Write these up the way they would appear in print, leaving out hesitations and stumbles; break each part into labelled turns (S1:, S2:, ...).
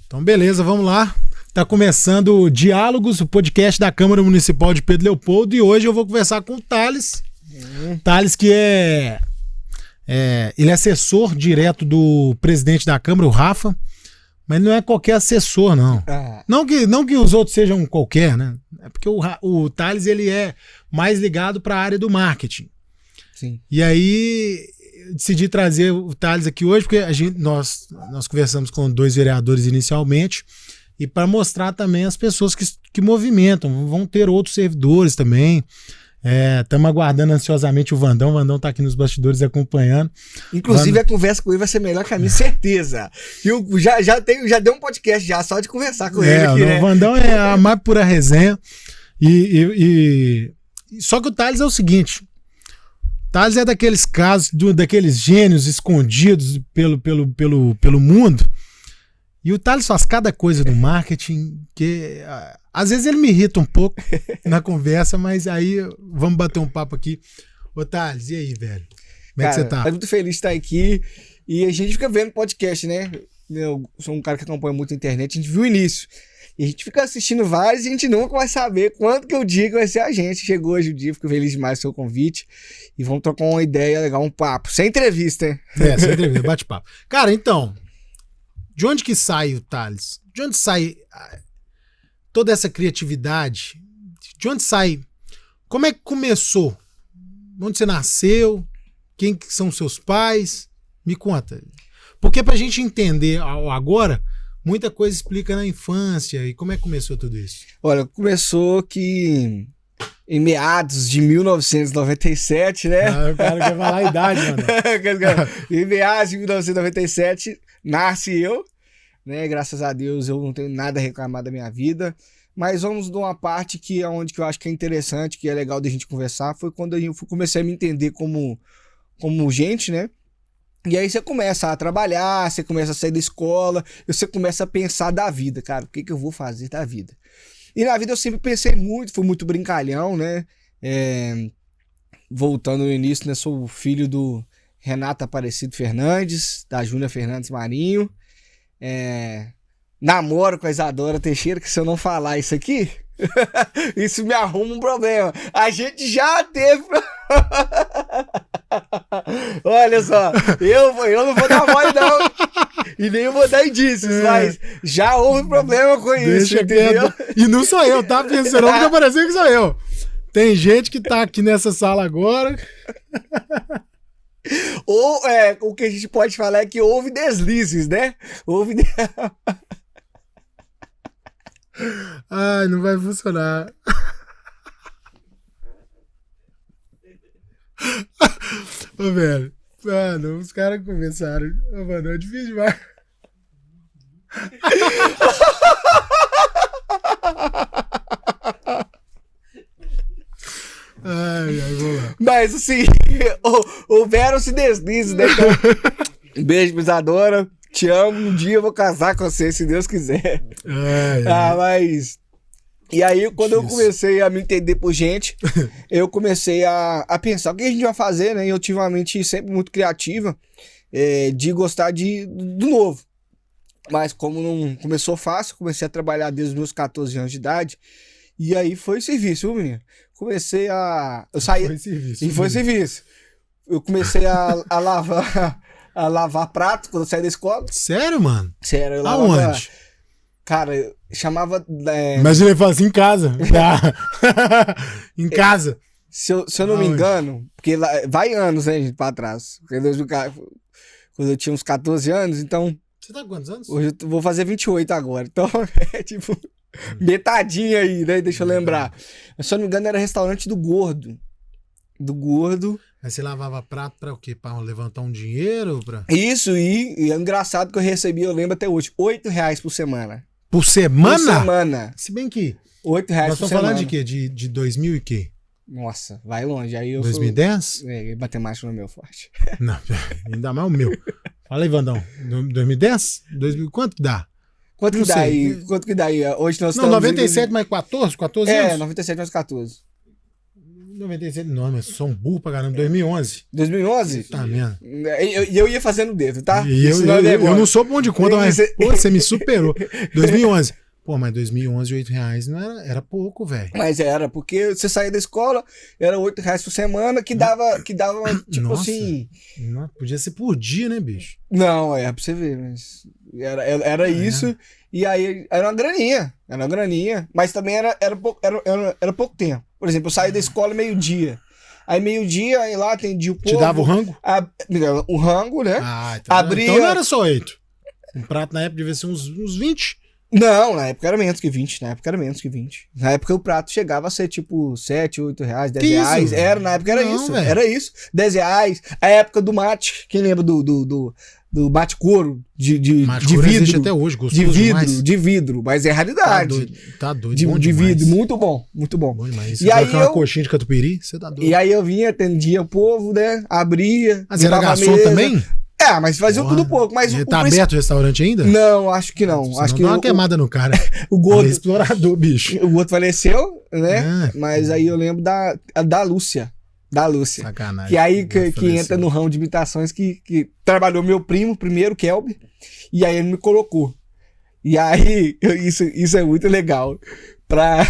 S1: Então, beleza, vamos lá. Tá começando o Diálogos, o podcast da Câmara Municipal de Pedro Leopoldo, e hoje eu vou conversar com o Thales. Thales, que ele é assessor direto do presidente da Câmara, o Rafa, mas não é qualquer assessor, não. Não que os outros sejam qualquer, né? É porque o Thales, ele é mais ligado para a área do marketing.
S2: Sim.
S1: E aí decidi trazer o Thales aqui hoje, porque nós conversamos com 2 vereadores inicialmente, e para mostrar também as pessoas que movimentam. Vão ter outros servidores também. Estamos aguardando ansiosamente o Vandão. O Vandão está aqui nos bastidores acompanhando.
S2: Inclusive, a conversa com ele vai ser melhor que a minha, certeza. Eu já deu um podcast já só de conversar com ele aqui, né?
S1: O Vandão é a mais pura resenha. Só que o Thales é o seguinte: Thales é daqueles casos, daqueles gênios escondidos pelo mundo. E o Thales faz cada coisa do marketing que às vezes ele me irrita um pouco na conversa, mas aí vamos bater um papo aqui. Ô Thales, e aí, velho? Como é que você tá?
S2: Tô muito feliz de estar aqui e a gente fica vendo podcast, né? Eu sou um cara que acompanha muito a internet, a gente viu o início. E a gente fica assistindo vários e a gente nunca vai saber quando que o dia que vai ser a gente. Chegou hoje o dia, fico feliz demais do seu convite. E vamos trocar uma ideia legal, um papo. Sem entrevista, hein?
S1: Sem entrevista, bate-papo. Cara, então, de onde que sai o Thales? De onde sai toda essa criatividade? De onde sai? Como é que começou? Onde você nasceu? Quem que são seus pais? Me conta. Porque pra gente entender agora, muita coisa explica na infância. E como é que começou tudo isso?
S2: Olha, começou que em meados de 1997, né?
S1: O cara quer falar a idade, mano.
S2: Em meados de 1997, nasce eu, né? Graças a Deus eu não tenho nada a reclamar da minha vida. Mas vamos de uma parte que é onde que eu acho que é interessante, que é legal da gente conversar, foi quando eu comecei a me entender como gente, né? E aí você começa a trabalhar, você começa a sair da escola, você começa a pensar da vida, cara, o que eu vou fazer da vida? E na vida eu sempre pensei muito, fui muito brincalhão, né? Voltando no início, né? Sou o filho do Renato Aparecido Fernandes, da Júlia Fernandes Marinho. Namoro com a Isadora Teixeira, que se eu não falar isso aqui, isso me arruma um problema. A gente já teve... Olha só, eu não vou dar mole não, e nem vou dar indícios, mas já houve problema com isso, entendeu?
S1: E não sou eu, tá? Pensando que tá parecendo que sou eu. Tem gente que tá aqui nessa sala agora.
S2: Ou o que a gente pode falar é que houve deslizes, né?
S1: Ai, não vai funcionar. Ô, velho. Mano, os caras começaram. Ô, mano, é difícil demais. Ai, vamos lá.
S2: Mas assim, houveram-se deslizes, né? Então, beijo, Isadora. Te amo. Um dia eu vou casar com você, se Deus quiser. Mas... E aí, quando eu comecei a me entender por gente, eu comecei a pensar o que a gente vai fazer, né? E eu tive uma mente sempre muito criativa, de gostar do novo. Mas como não começou fácil, comecei a trabalhar desde os meus 14 anos de idade. E aí foi serviço, viu, menino? Eu saí...
S1: Foi serviço.
S2: E foi serviço. Eu comecei a lavar prato quando eu saí da escola.
S1: Sério, mano?
S2: Sério, eu lavava...
S1: Aonde?
S2: Cara, chamava...
S1: Mas ele fala assim, em casa. Em casa.
S2: Se eu não me engano, porque vai anos, né, gente, pra trás. Quando eu tinha uns 14 anos, então...
S1: Você tá com quantos anos?
S2: Hoje eu vou fazer 28 agora. Então, é tipo... metadinha aí, né? Deixa eu lembrar. Se eu não me engano, era restaurante do Gordo.
S1: Mas você lavava prato pra o quê? Pra levantar um dinheiro?
S2: Isso, e é engraçado que eu recebi, eu lembro até hoje, R$8 por semana.
S1: Por semana?
S2: Por semana.
S1: Se bem que...
S2: R$8 por semana.
S1: Nós estamos falando de quê? De 2000 e quê?
S2: Nossa, vai longe. Aí eu
S1: 2010?
S2: Matemática não é meu forte.
S1: Não, ainda mais o meu. Fala aí, Vandão. 2010? 2000, quanto que dá?
S2: Quanto que dá aí? Quanto que dá aí? Hoje nós estamos...
S1: 97 mais 14 anos?
S2: 97 mais 14.
S1: 97, não, mas sou um burro pra caramba. 2011.
S2: 2011?
S1: Tá mesmo.
S2: Eu ia fazendo o dedo, tá?
S1: E eu não sou bom de conta, mas pô, você me superou. 2011. Pô, mas 2011, R$8 não era pouco, velho.
S2: Mas era, porque você saía da escola, era R$8 por semana, que dava tipo
S1: Nossa.
S2: assim...
S1: Não, podia ser por dia, né, bicho?
S2: Não, pra você ver, mas... Era isso, e aí era uma graninha, mas também era pouco tempo. Por exemplo, eu saí da escola meio-dia. Aí meio-dia, aí lá atendia o povo.
S1: Te dava o rango?
S2: O rango, né?
S1: Ah, então,
S2: Abria...
S1: então não era só 8. Um prato na época devia ser uns 20.
S2: Não, na época era menos que 20. Na época o prato chegava a ser tipo 7, 8 reais, 10 reais. Na época era isso. Véio. Era isso. 10 reais. A época do mate. Quem lembra do mate couro de vidro?
S1: Existe até hoje, gostoso
S2: de vidro, mas é raridade.
S1: Tá doido.
S2: De vidro, muito bom. Bom
S1: demais.
S2: E aí
S1: uma coxinha de catupiry, você tá doido.
S2: E aí eu vinha, atendia o povo, né? Abria.
S1: Mas era garçom também?
S2: Mas fazia tudo pouco. Mas
S1: tá aberto o restaurante ainda?
S2: Não, acho que não.
S1: Senão
S2: acho que
S1: dá uma queimada no cara.
S2: O Gordo...
S1: explorador, bicho.
S2: O outro faleceu, né? Mas aí eu lembro da Lúcia.
S1: Sacanagem.
S2: Que aí que entra no ramo de imitações que trabalhou meu primo primeiro, Kelby. E aí ele me colocou. E aí, isso é muito legal. Pra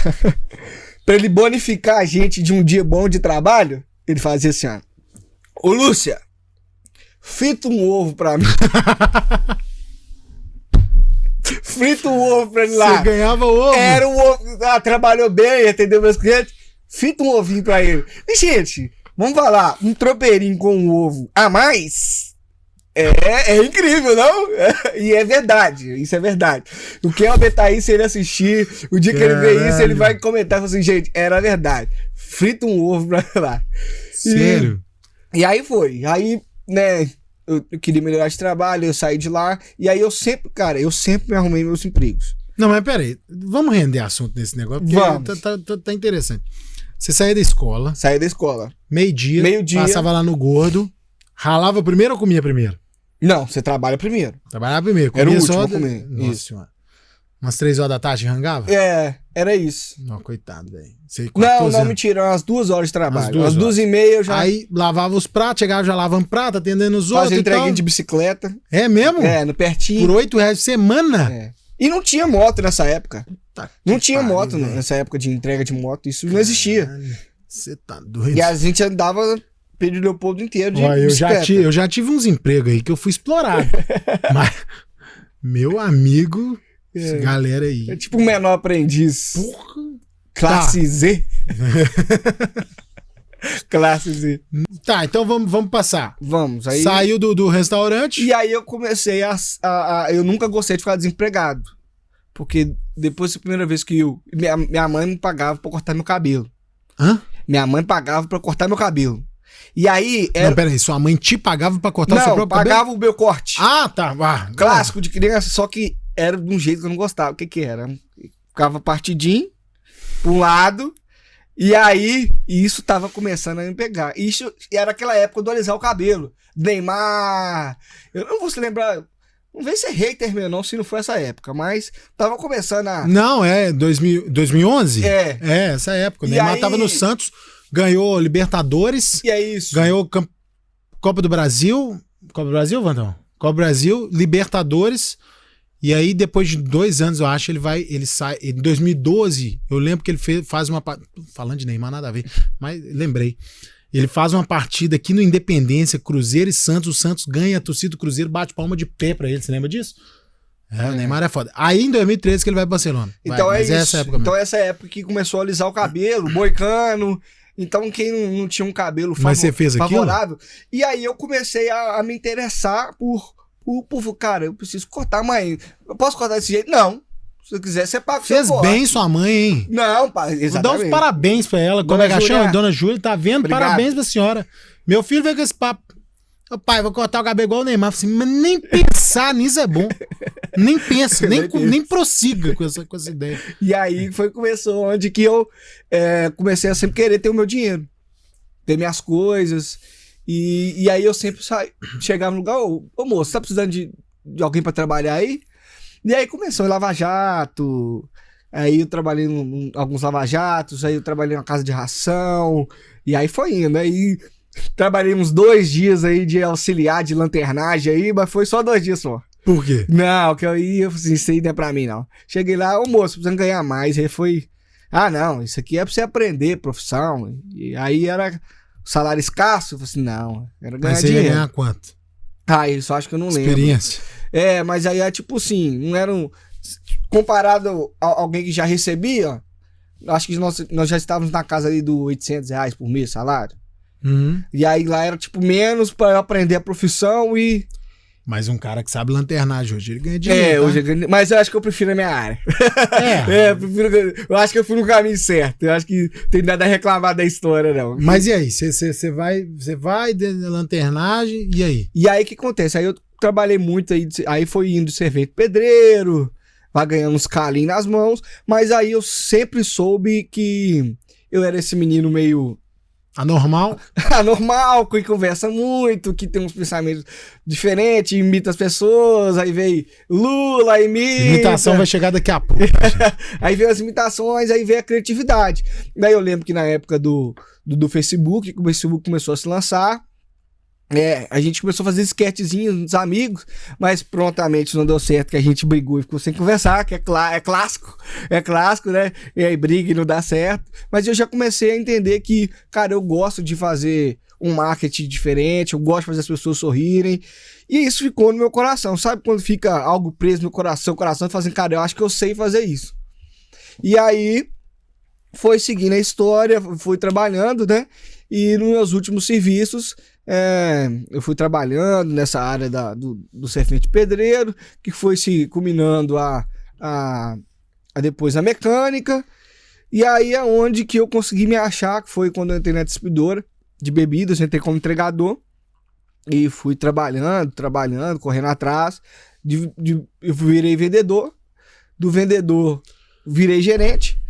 S2: ele bonificar a gente de um dia bom de trabalho, ele fazia assim, ó. Ô, Lúcia, frita um ovo pra mim. Frita um ovo pra ele lá.
S1: Você ganhava ovo?
S2: Era um ovo. Trabalhou bem, atendeu meus clientes. Frita um ovinho pra ele. E, gente, vamos falar, um tropeirinho com um ovo a mais é incrível, não? E é verdade, isso é verdade. O Kelber tá aí, se ele assistir, o dia que ele ver isso, ele vai comentar assim, gente, era verdade. Frita um ovo pra lá.
S1: Sério?
S2: E aí foi. Aí, né, eu queria melhorar de trabalho, eu saí de lá, e aí eu sempre me arrumei meus empregos.
S1: Não, mas peraí, vamos render assunto nesse negócio, porque tá interessante. Você saía da escola.
S2: Saía da escola.
S1: Meio-dia. Passava lá no Gordo. Ralava primeiro ou comia primeiro?
S2: Não, você trabalha primeiro.
S1: Trabalhava primeiro.
S2: Era o último a comer.
S1: Nossa
S2: isso.
S1: senhora. Umas 3 horas da tarde rangava?
S2: Era isso.
S1: Não, coitado, velho.
S2: Não, mentira, umas 2 horas de trabalho. Umas 2h30 eu já...
S1: Aí lavava os pratos, chegava já lavando prato, atendendo os outros.
S2: Fazia entreguinha de bicicleta.
S1: É mesmo?
S2: No pertinho.
S1: Por R$8 por semana?
S2: E não tinha moto nessa época. Não tinha moto nessa época de entrega de moto. Isso não existia.
S1: Você tá doido.
S2: E a gente andava Pedro Leopoldo inteiro de
S1: bicicleta. Eu já tive uns empregos aí que eu fui explorado. Mas, meu amigo, essa galera aí.
S2: É tipo um menor aprendiz.
S1: Porra.
S2: Classe Z. Classe Z.
S1: Tá, então vamos passar.
S2: Vamos. Aí...
S1: Saiu do restaurante.
S2: E aí eu comecei eu nunca gostei de ficar desempregado. Porque depois da primeira vez que minha mãe me pagava pra cortar meu cabelo.
S1: Hã?
S2: Minha mãe pagava pra cortar meu cabelo. E aí...
S1: Não, peraí, sua mãe te pagava pra cortar o seu próprio cabelo?
S2: Não, pagava o meu corte.
S1: Ah, tá.
S2: Clássico de criança, só que era de um jeito que eu não gostava. O que era? Ficava partidinho pra um lado... E aí, isso tava começando a me pegar. Isso era aquela época do alisar o cabelo. Neymar. Eu não vou se lembrar. Não sei se é hater meu, não, se não foi essa época. Mas tava começando a.
S1: Não, 2011?
S2: É,
S1: essa época. O Neymar tava no Santos, ganhou Libertadores.
S2: E é isso.
S1: Ganhou Copa do Brasil. Copa do Brasil, Vandão? Copa do Brasil, Libertadores. E aí, depois de 2 anos, eu acho, ele sai. Em 2012, eu lembro que ele faz uma. Falando de Neymar, nada a ver, mas lembrei. Ele faz uma partida aqui no Independência, Cruzeiro e Santos. O Santos ganha, a torcida do Cruzeiro bate palma de pé pra ele. Você lembra disso? O Neymar é foda. Aí em 2013 que ele vai pro Barcelona.
S2: Então
S1: isso.
S2: Essa época então essa época que começou a alisar o cabelo, moicano. Então quem não tinha um cabelo
S1: você fez
S2: favorável.
S1: Aquilo?
S2: E aí eu comecei a me interessar por cara, eu preciso cortar, mãe. Eu posso cortar desse jeito? Não. Se você quiser, você paga.
S1: Fez bem sua mãe, hein?
S2: Não, pai, exatamente.
S1: Vou dar uns parabéns pra ela. Como é que ela chama? Dona Júlia, tá vendo?
S2: Obrigado.
S1: Parabéns pra senhora. Meu filho veio com esse papo. Pai, vou cortar o cabelo igual o Neymar. Eu falei assim, mas nem pensar nisso é bom. Nem pensa, nem prossiga com essa ideia.
S2: E aí começou onde que eu comecei a sempre querer ter o meu dinheiro. Ter minhas coisas. E aí eu sempre chegava no lugar, ô moço, você tá precisando de alguém pra trabalhar aí? E aí começou em Lava Jato, Aí eu trabalhei em alguns lava-jatos, aí eu trabalhei na casa de ração, e aí foi indo. Aí trabalhei uns 2 dias aí de auxiliar, de lanternagem aí, mas foi só 2 dias só.
S1: Por quê?
S2: Não, que eu ia, assim, isso aí não é pra mim, não. Cheguei lá, ô moço, precisando ganhar mais. Aí foi, não, isso aqui é pra você aprender profissão. E aí era salário escasso, eu falei assim, não, era ganhar
S1: Mas você
S2: dinheiro.
S1: ia ganhar quanto?
S2: Isso acho que eu não lembro.
S1: Experiência.
S2: Mas aí é tipo assim, não era comparado a alguém que já recebia, acho que nós já estávamos na casa ali do R$800 por mês, salário. E aí lá era tipo menos pra eu aprender a profissão e...
S1: Mas um cara que sabe lanternagem hoje, ele ganha dinheiro, tá?
S2: Hoje ele ganha... Mas eu acho que eu prefiro a minha área. Eu acho que eu fui no caminho certo. Eu acho que tem nada a reclamar da história, não.
S1: Mas e aí? Você vai de lanternagem, e aí?
S2: E aí o que acontece? Aí eu trabalhei muito aí foi indo servente pedreiro, vai ganhando uns calinhos nas mãos, mas aí eu sempre soube que eu era esse menino meio...
S1: Anormal?
S2: Anormal, que conversa muito, que tem uns pensamentos diferentes, imita as pessoas, aí veio Lula, imita...
S1: Imitação vai chegar daqui a pouco.
S2: Aí veio as imitações, aí veio a criatividade. Daí eu lembro que na época do Facebook, que o Facebook começou a se lançar, a gente começou a fazer sketchzinhos dos amigos, mas prontamente não deu certo, que a gente brigou e ficou sem conversar, que é clássico, né? E aí briga e não dá certo. Mas eu já comecei a entender que, cara, eu gosto de fazer um marketing diferente, eu gosto de fazer as pessoas sorrirem, e isso ficou no meu coração. Sabe quando fica algo preso no coração fala assim, cara, eu acho que eu sei fazer isso. E aí foi seguindo a história, fui trabalhando, né? E nos meus últimos serviços, eu fui trabalhando nessa área do servente pedreiro, que foi se culminando a depois a mecânica, e aí é onde que eu consegui me achar, que foi quando eu entrei na distribuidora de bebidas, eu entrei como entregador, e fui trabalhando, correndo atrás, eu virei vendedor, do vendedor virei gerente,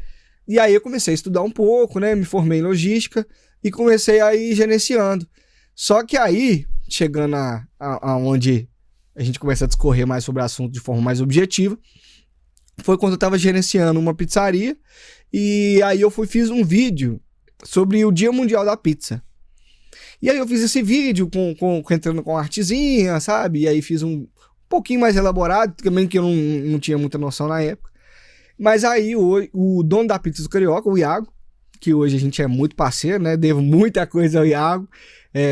S2: e aí eu comecei a estudar um pouco, né, me formei em logística, e comecei a ir gerenciando. Só que aí, chegando a onde a gente começa a discorrer mais sobre o assunto de forma mais objetiva, foi quando eu estava gerenciando uma pizzaria, e aí eu fiz um vídeo sobre o Dia Mundial da Pizza. E aí eu fiz esse vídeo entrando com artezinha, sabe? E aí fiz um pouquinho mais elaborado, também que eu não tinha muita noção na época. Mas aí o dono da Pizza do Carioca, o Iago, que hoje a gente é muito parceiro, né? Devo muita coisa ao Iago,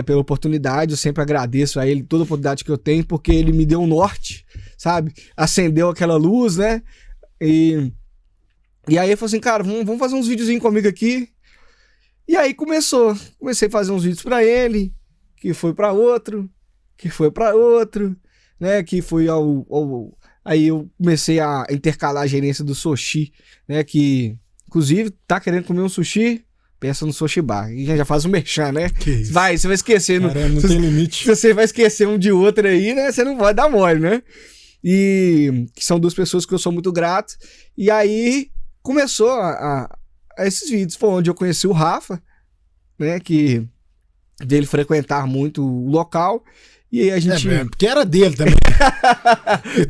S2: pela oportunidade. Eu sempre agradeço a ele toda a oportunidade que eu tenho, porque ele me deu um norte, sabe? Acendeu aquela luz, né? E aí ele falou assim, cara, vamos fazer uns videozinhos comigo aqui. E aí comecei a fazer uns vídeos pra ele, que foi pra outro, né? Que foi aí eu comecei a intercalar a gerência do sushi, né? Que, inclusive, tá querendo comer um sushi, pensa no Sushi Bar. E já faz um merchan, né?
S1: Que isso?
S2: Você vai esquecer.
S1: Cara, não tem limite.
S2: Se você vai esquecer um de outro aí, né? Você não vai dar mole, né? E que são 2 pessoas que eu sou muito grato. E aí começou a esses vídeos. Foi onde eu conheci o Rafa, né? Que dele frequentar muito o local. E aí a gente...
S1: porque era dele também.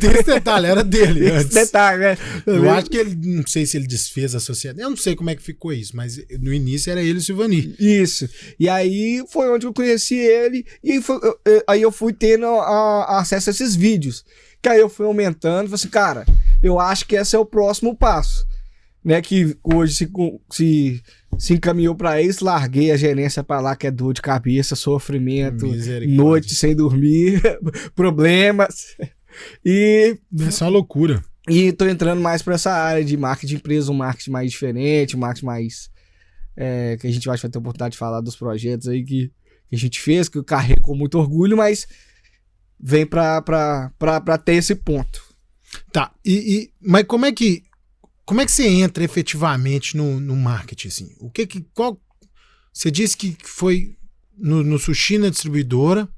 S1: Tem esse detalhe, era dele antes.
S2: Esse detalhe, né?
S1: Eu acho que ele, não sei se ele desfez a sociedade, eu não sei como é que ficou isso, mas no início era ele e o Silvani.
S2: Isso. E aí foi onde eu conheci ele, e aí eu fui tendo acesso a esses vídeos. Que aí eu fui aumentando, falei assim, cara, eu acho que esse é o próximo passo. Né, que hoje se encaminhou para isso, larguei a gerência para lá, que é dor de cabeça, sofrimento, noite sem dormir, problemas. E
S1: isso é uma loucura.
S2: E tô entrando mais para essa área de marketing de empresa, um marketing mais diferente, um marketing mais... que a gente vai ter a oportunidade de falar dos projetos aí que a gente fez, que eu carrego com muito orgulho, mas vem para ter esse ponto.
S1: Tá, mas como é que você entra efetivamente no marketing, assim? Você disse que foi no sushi, na distribuidora,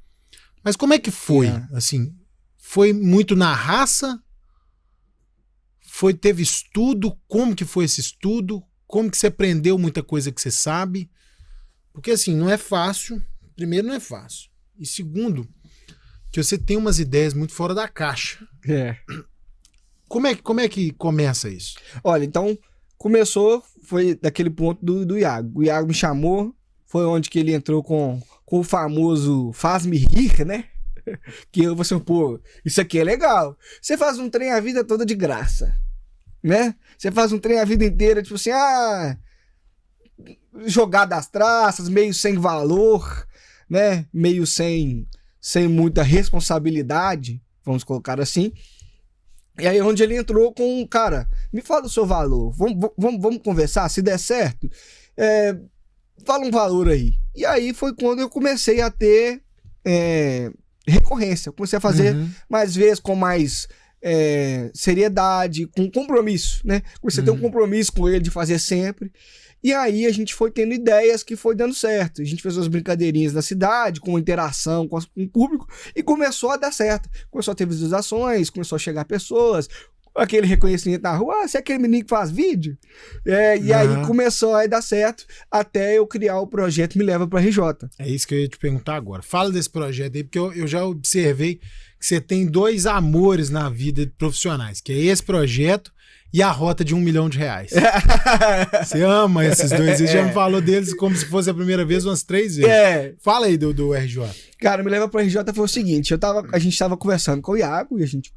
S1: mas como é que foi? Assim, foi muito na raça? Teve estudo? Como que foi esse estudo? Como que você aprendeu muita coisa que você sabe? Porque assim, não é fácil. Primeiro, não é fácil. E segundo, que você tem umas ideias muito fora da caixa. Como é que começa isso?
S2: Olha, então, começou, foi daquele ponto do Iago. O Iago me chamou, foi onde que ele entrou com o famoso faz-me rir, né? Que eu vou assim, pô, isso aqui é legal. Você faz um trem a vida toda de graça, né? Você faz um trem a vida inteira, tipo assim, jogado às traças, meio sem valor, né? Meio sem muita responsabilidade, vamos colocar assim. E aí onde ele entrou com, cara, me fala o seu valor, vamos conversar, se der certo, fala um valor aí. E aí foi quando eu comecei a ter recorrência, eu comecei a fazer mais vezes, com mais seriedade, com compromisso, né? Comecei a ter um compromisso com ele de fazer sempre. E aí a gente foi tendo ideias que foi dando certo. A gente fez umas brincadeirinhas na cidade, com interação com o público, e começou a dar certo. Começou a ter visualizações, começou a chegar pessoas, aquele reconhecimento na rua, você é aquele menino que faz vídeo? E aí começou a dar certo, até eu criar o projeto Me Leva Pra RJ.
S1: É isso que eu ia te perguntar agora. Fala desse projeto aí, porque eu já observei que você tem 2 amores na vida profissionais, que é esse projeto e a rota de R$1 milhão. Você ama esses dois. Você já me falou deles como se fosse a primeira vez umas 3 vezes. Fala aí do RJ.
S2: Cara, Me Leva Pro RJ foi o seguinte, a gente tava conversando com o Iago e a gente,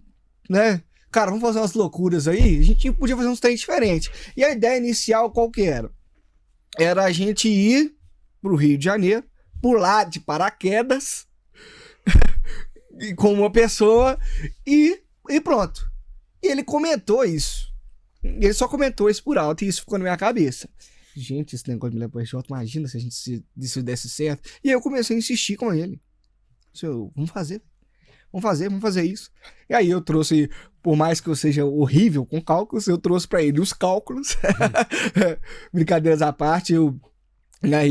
S2: né? Cara, vamos fazer umas loucuras aí? A gente podia fazer uns treinos diferentes. E a ideia inicial qual que era? Era a gente ir pro Rio de Janeiro, pular de paraquedas com uma pessoa e pronto. E ele comentou isso. Ele só comentou isso por alto e isso ficou na minha cabeça. Gente, esse negócio Me Leva Pro RJ, imagina se a gente se desse certo. E aí eu comecei a insistir com ele. Vamos fazer isso. E aí eu trouxe, por mais que eu seja horrível com cálculos, eu trouxe pra ele os cálculos. Brincadeiras à parte, eu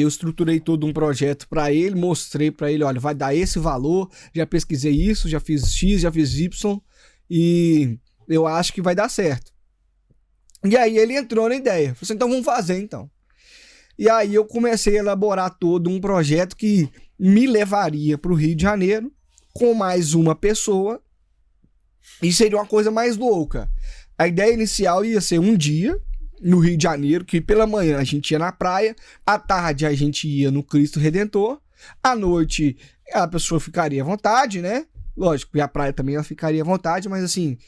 S2: estruturei todo um projeto pra ele, mostrei pra ele, olha, vai dar esse valor, já pesquisei isso, já fiz X, já fiz Y, e eu acho que vai dar certo. E aí ele entrou na ideia, falou assim, então vamos fazer então. E aí eu comecei a elaborar todo um projeto que me levaria pro Rio de Janeiro, com mais uma pessoa, e seria uma coisa mais louca. A ideia inicial ia ser um dia no Rio de Janeiro, que pela manhã a gente ia na praia, à tarde a gente ia no Cristo Redentor, à noite a pessoa ficaria à vontade, né? Lógico, e a praia também ela ficaria à vontade, mas assim,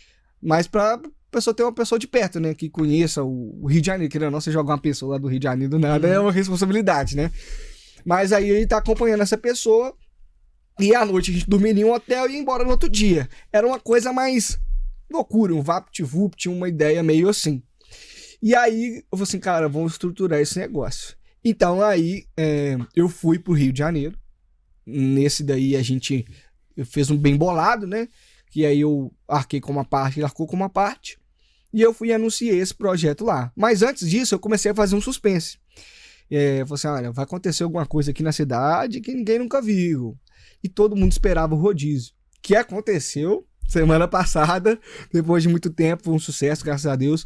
S2: mais pra pessoa ter uma pessoa de perto, né? Que conheça o Rio de Janeiro, querendo ou não, você jogar uma pessoa lá do Rio de Janeiro do nada é uma responsabilidade, né? Mas aí ele tá acompanhando essa pessoa, e à noite a gente dormiria em um hotel e ia embora no outro dia. Era uma coisa mais loucura, um vapt-vupt, uma ideia meio assim. E aí eu falei assim, cara, vamos estruturar esse negócio. Então aí eu fui pro Rio de Janeiro. Nesse daí eu fez um bem bolado, né? Que aí eu arquei com uma parte, ele arcou com uma parte. E eu fui e anunciei esse projeto lá. Mas antes disso eu comecei a fazer um suspense. Eu falei assim, olha, vai acontecer alguma coisa aqui na cidade que ninguém nunca viu. E todo mundo esperava o rodízio. Que aconteceu semana passada, depois de muito tempo, foi um sucesso, graças a Deus.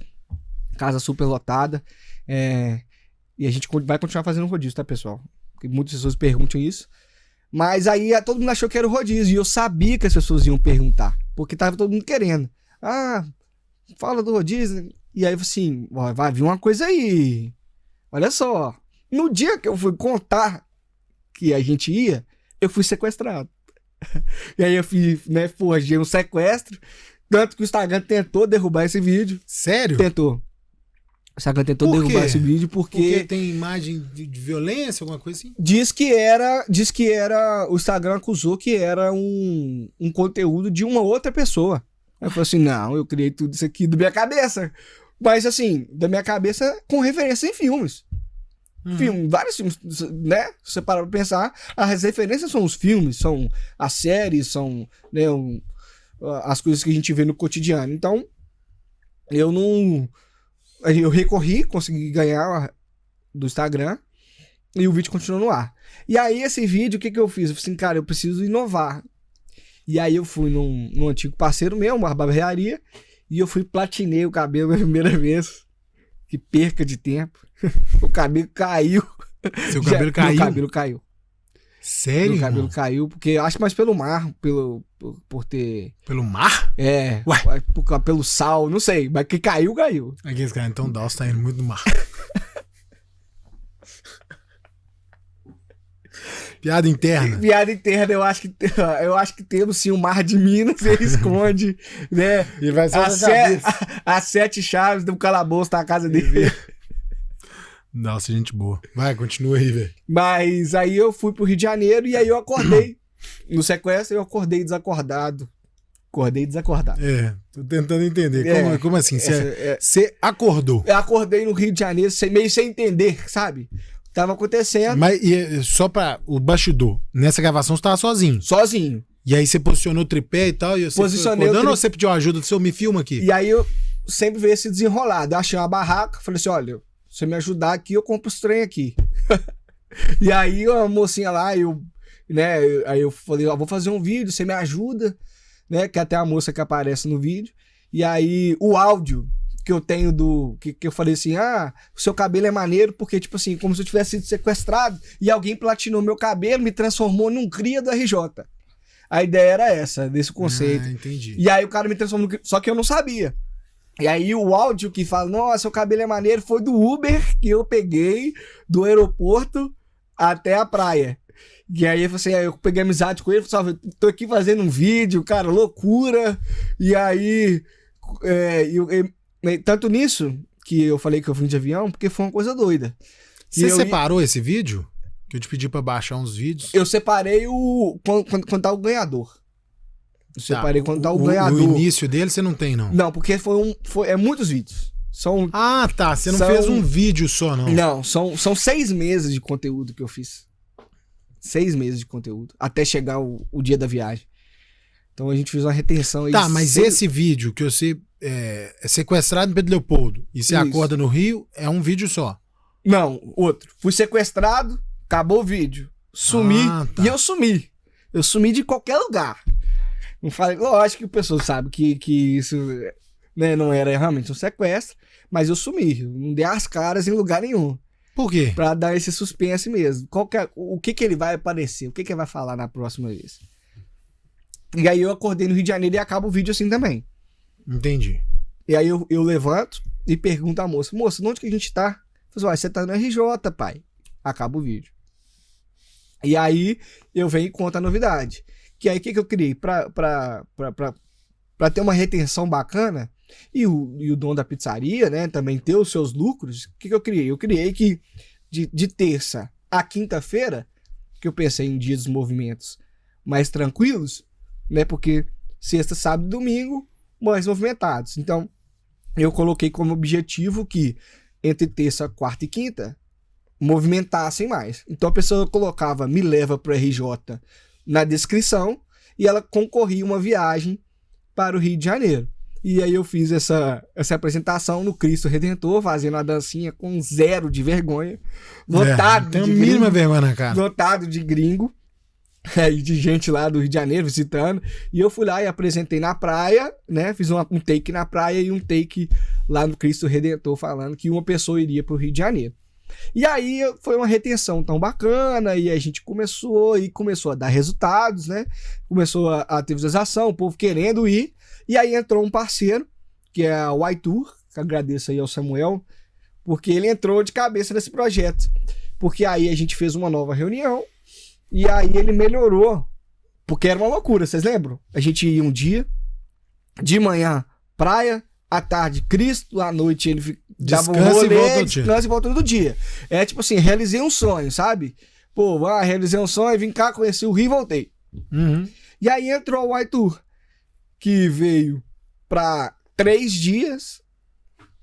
S2: Casa super lotada. E a gente vai continuar fazendo rodízio, tá, pessoal? Porque muitas pessoas perguntam isso. Mas aí todo mundo achou que era o rodízio. E eu sabia que as pessoas iam perguntar. Porque tava todo mundo querendo. Fala do rodízio. E aí eu falei assim, vai vir uma coisa aí. Olha só. No dia que eu fui contar que a gente ia, eu fui sequestrado. E aí eu fiz, né, forjei um sequestro. Tanto que o Instagram tentou derrubar esse vídeo.
S1: Sério?
S2: Tentou. O Instagram tentou derrubar esse vídeo porque
S1: tem imagem de violência, alguma coisa assim?
S2: Diz que era, o Instagram acusou que era um conteúdo de uma outra pessoa. Aí eu falei assim, não, eu criei tudo isso aqui da minha cabeça. Mas assim, da minha cabeça com referência em filmes. Vários filmes, né? Se você parar pra pensar, as referências são os filmes, são as séries, são, né, as coisas que a gente vê no cotidiano. Então, eu recorri, consegui ganhar do Instagram e o vídeo continuou no ar. E aí esse vídeo, o que eu fiz? Eu falei assim, cara, eu preciso inovar. E aí eu fui num antigo parceiro meu, uma barbearia, e eu platinei o cabelo pela primeira vez. Que perca de tempo. O cabelo caiu.
S1: Seu cabelo caiu?
S2: Meu cabelo caiu.
S1: Sério?
S2: Meu cabelo caiu, porque acho que mais pelo mar, por ter...
S1: Pelo mar?
S2: É,
S1: Ué?
S2: Pelo sal, não sei, mas que caiu.
S1: Aqueles caras, então o Dalcio tá indo muito no mar. Piada interna.
S2: Piada interna, eu acho que temos sim o Mar de Minas, ele esconde, né?
S1: Ele vai só
S2: as 7 chaves do calabouço na casa dele.
S1: Nossa, gente boa. Vai, continua aí, velho.
S2: Mas aí eu fui pro Rio de Janeiro e aí eu acordei. No sequestro eu acordei desacordado.
S1: É, tô tentando entender. Como assim? Você acordou?
S2: Eu acordei no Rio de Janeiro meio sem entender, sabe? Tava acontecendo.
S1: Mas só pra o bastidor, nessa gravação você tava sozinho?
S2: Sozinho.
S1: E aí você posicionou o tripé e tal? E você
S2: Posicionei
S1: acordando ou você pediu ajuda do seu me filma aqui?
S2: E aí eu sempre veio esse desenrolado. Eu achei uma barraca, falei assim, olha, se você me ajudar aqui, eu compro os trem aqui. E aí a mocinha lá, aí eu falei, ó, vou fazer um vídeo, você me ajuda, né? Que até a moça que aparece no vídeo. E aí o áudio que eu tenho que eu falei assim, o seu cabelo é maneiro, porque tipo assim, como se eu tivesse sido sequestrado e alguém platinou meu cabelo, me transformou num cria do RJ. A ideia era essa, desse conceito.
S1: Entendi.
S2: E aí o cara me transformou no... Só que eu não sabia. E aí o áudio que fala, nossa, seu cabelo é maneiro, foi do Uber que eu peguei do aeroporto até a praia. E aí assim, eu peguei amizade com ele, falei, tô aqui fazendo um vídeo, cara, loucura. E aí, tanto nisso que eu falei que eu vim de avião, porque foi uma coisa doida.
S1: Você separou esse vídeo? Que eu te pedi pra baixar uns vídeos.
S2: Eu separei quando tá o ganhador. Eu separei quando tá o ganhador.
S1: No início dele você não tem, não?
S2: Não, porque é muitos vídeos.
S1: Tá. Você não fez um vídeo só, não?
S2: Não, são 6 meses de conteúdo que eu fiz. 6 meses de conteúdo. Até chegar o dia da viagem. Então a gente fez uma retenção aí.
S1: Tá, mas esse vídeo que você é sequestrado em Pedro Leopoldo e você acorda no Rio, é um vídeo só?
S2: Não, outro. Fui sequestrado, acabou o vídeo. Sumi e eu sumi. Eu sumi de qualquer lugar. Não falei, lógico que o pessoal sabe que isso, né, não era realmente um sequestro, mas eu sumi. Eu não dei as caras em lugar nenhum.
S1: Por quê?
S2: Pra dar esse suspense mesmo. O que ele vai aparecer? O que ele vai falar na próxima vez? E aí eu acordei no Rio de Janeiro e acaba o vídeo assim também.
S1: Entendi.
S2: E aí eu levanto e pergunto à moça, onde que a gente tá? Eu falei, você tá no RJ, pai. Acaba o vídeo. E aí eu venho e conto a novidade. Que aí o que eu criei? Pra ter uma retenção bacana e o dono da pizzaria, né, também ter os seus lucros, o que eu criei? Eu criei que de terça a quinta-feira, que eu pensei em dias dos movimentos mais tranquilos, né, porque sexta, sábado e domingo mais movimentados. Então eu coloquei como objetivo que entre terça, quarta e quinta movimentassem mais. Então a pessoa colocava me leva pro RJ na descrição e ela concorria uma viagem para o Rio de Janeiro. E aí eu fiz essa apresentação no Cristo Redentor, fazendo uma dancinha com 0 de vergonha. Lotado
S1: de gringo. Mínima vergonha na cara.
S2: Lotado de gringo. E de gente lá do Rio de Janeiro visitando. E eu fui lá e apresentei na praia, né? Fiz um take na praia e um take lá no Cristo Redentor, falando que uma pessoa iria para o Rio de Janeiro. E aí foi uma retenção tão bacana, e a gente começou a dar resultados, né? Começou a ter visualização, o povo querendo ir. E aí entrou um parceiro, que é o iTour, que agradeço aí ao Samuel, porque ele entrou de cabeça nesse projeto. Porque aí a gente fez uma nova reunião, e aí ele melhorou, porque era uma loucura, vocês lembram? A gente ia um dia, de manhã, praia, à tarde, Cristo, à noite ele dava um rolê, descansa e volta todo dia. É tipo assim, realizei um sonho, sabe? Pô, realizei um sonho, vim cá, conheci o Rio e voltei.
S1: Uhum.
S2: E aí entrou o iTour, que veio para 3 dias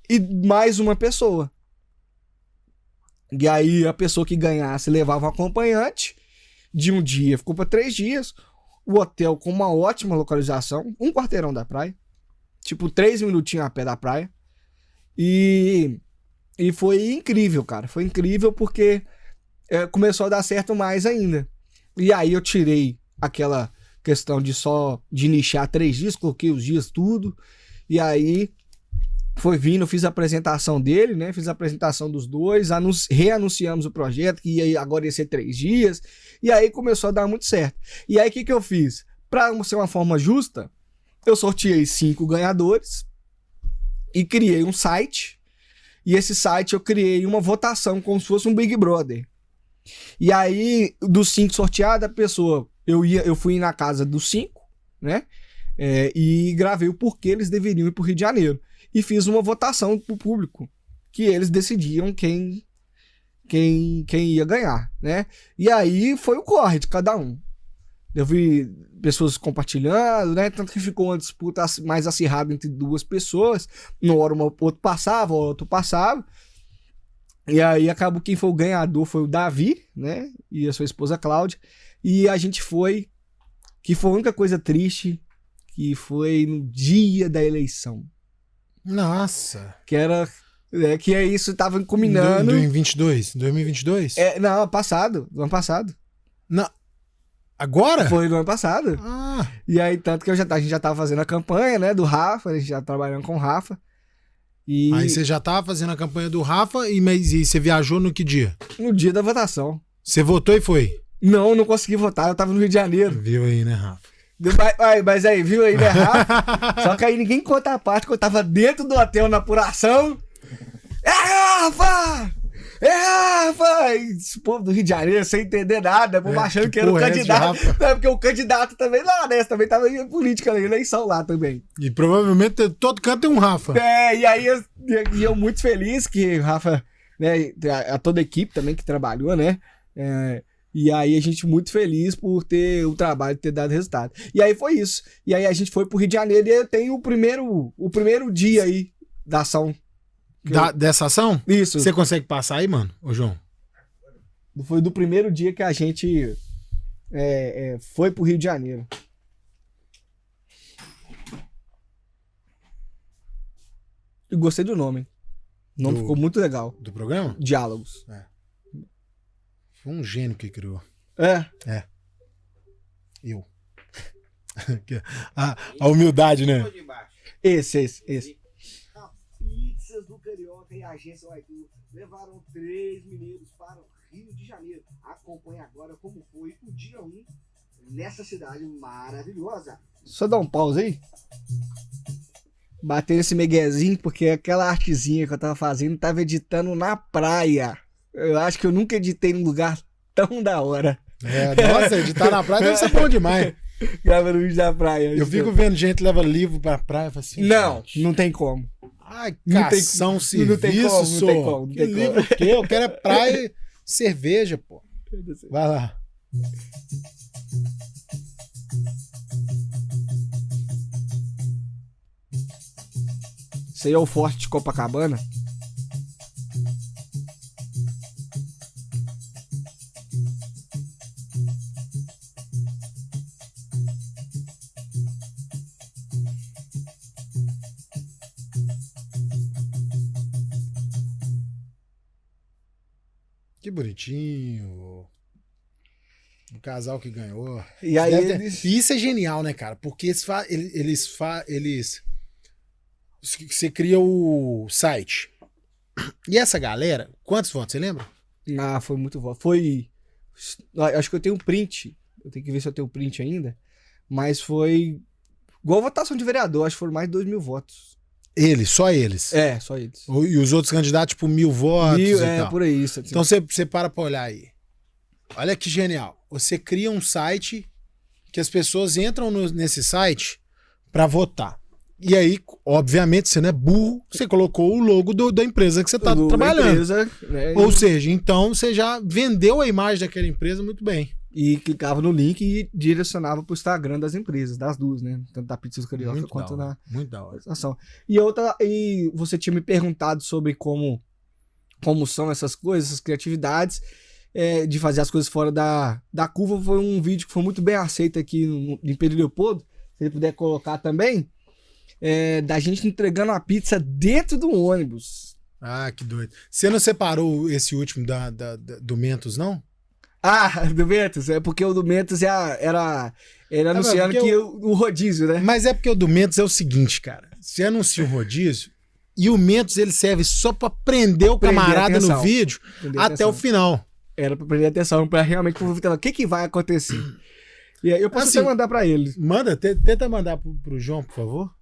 S2: e mais uma pessoa. E aí a pessoa que ganhasse levava um acompanhante, de um dia ficou para 3 dias, o hotel com uma ótima localização, 1 quarteirão da praia, tipo 3 minutinhos a pé da praia. E foi incrível, cara. Foi incrível porque começou a dar certo mais ainda. E aí eu tirei aquela questão de nichar 3 dias, coloquei os dias tudo. E aí foi vindo, eu fiz a apresentação dele, né? Fiz a apresentação dos dois, reanunciamos o projeto, que agora ia ser 3 dias, e aí começou a dar muito certo. E aí o que eu fiz? Para ser uma forma justa, eu sorteei 5 ganhadores e criei um site, e esse site eu criei uma votação como se fosse um Big Brother. E aí, dos 5 sorteados, a pessoa, eu fui na casa dos 5, né? E gravei o porquê eles deveriam ir pro Rio de Janeiro. E fiz uma votação pro público, que eles decidiam quem ia ganhar, né? E aí foi o corre de cada um. Eu vi pessoas compartilhando, né? Tanto que ficou uma disputa mais acirrada entre 2 pessoas. Uma hora outro passava, outro passava. E aí acabou quem foi o ganhador foi o Davi, né? E a sua esposa Cláudia. E a gente foi, que foi a única coisa triste, que foi no dia da eleição.
S1: Nossa.
S2: Que é isso, tava combinando.
S1: 2022? 2022?
S2: Não, ano passado.
S1: Não. Agora?
S2: Foi no ano passado.
S1: Ah.
S2: E aí, tanto que a gente já tava fazendo a campanha, né, do Rafa, a gente já trabalhando com o Rafa. E...
S1: Aí você já tava fazendo a campanha do Rafa e você viajou no que dia?
S2: No dia da votação.
S1: Você votou e foi?
S2: Não consegui votar, eu tava no Rio de Janeiro.
S1: Viu aí, né, Rafa?
S2: Mas aí, viu aí, né, Rafa? Só que aí ninguém conta a parte que eu tava dentro do hotel na apuração. Rafa! Rafa! E esse povo do Rio de Janeiro sem entender nada, achando que era o candidato. Não, porque o candidato também lá, né? Também tava em política, na eleição lá também.
S1: E provavelmente todo canto tem um Rafa.
S2: E aí eu muito feliz que o Rafa, né? Toda a equipe também que trabalhou, né? E aí a gente muito feliz por ter o trabalho, ter dado resultado. E aí foi isso. E aí a gente foi pro Rio de Janeiro e eu tenho o primeiro dia aí da ação.
S1: Dessa ação?
S2: Isso.
S1: Você consegue passar aí, mano, ô João?
S2: Foi do primeiro dia que a gente foi pro Rio de Janeiro. E gostei do nome. O nome ficou muito legal.
S1: Do programa?
S2: Diálogos.
S1: Foi um gênio que criou. Eu. A humildade, né?
S2: Esse.
S3: Pizzas do Carioca e a agência Waitu levaram 3 mineiros para o Rio de Janeiro. Acompanhe agora como foi o dia 1 nessa cidade maravilhosa.
S2: Só dar um pause aí. Bater esse meguezinho, porque aquela artezinha que eu tava fazendo, tava editando na praia. Eu acho que eu nunca editei num lugar tão da hora.
S1: Nossa, editar na praia deve ser bom demais.
S2: Grava no vídeo da praia.
S1: Eu fico vendo gente que leva livro pra praia e fala assim...
S2: Não tem como.
S1: Ai, cação, serviço,
S2: não tem como.
S1: Que livro o quê? Eu quero é praia e cerveja, pô. Vai lá.
S2: Esse aí é o Forte de Copacabana.
S1: Que bonitinho. O casal que ganhou.
S2: E aí
S1: E isso é genial, né, cara? Porque você cria o site. E essa galera, quantos votos, você lembra?
S2: Foi muito voto. Acho que eu tenho um print. Eu tenho que ver se eu tenho um print ainda. Mas foi igual a votação de vereador. Acho que foram mais de 2.000 votos.
S1: Só eles?
S2: Só eles.
S1: E os outros candidatos, tipo, 1.000 votos e tal.
S2: Por aí. Isso,
S1: então você para olhar aí. Olha que genial. Você cria um site que as pessoas entram nesse site para votar. E aí, obviamente, você não é burro, você colocou o logo da empresa que você está trabalhando.
S2: Empresa, né?
S1: Ou seja, então você já vendeu a imagem daquela empresa muito bem.
S2: E clicava no link e direcionava pro Instagram das empresas, das duas, né? Tanto da Pizzas do Carioca
S1: muito
S2: quanto na
S1: muito da hora.
S2: ação. E você tinha me perguntado sobre como são essas coisas, essas criatividades, de fazer as coisas fora da curva. Foi um vídeo que foi muito bem aceito aqui em Pedro Leopoldo. Se ele puder colocar também. Da gente entregando a pizza dentro do ônibus.
S1: Ah, que doido. Você não separou esse último do Mentos, não?
S2: Do Mentos, porque o do Mentos era anunciando que o rodízio, né?
S1: Mas é porque o do Mentos é o seguinte, cara. Você anuncia o rodízio, E o Mentos, ele serve só pra prender o camarada no vídeo até o final.
S2: Era pra prender atenção, pra realmente o que vai acontecer. E aí eu posso até mandar pra ele.
S1: Manda, tenta mandar pro João, por favor.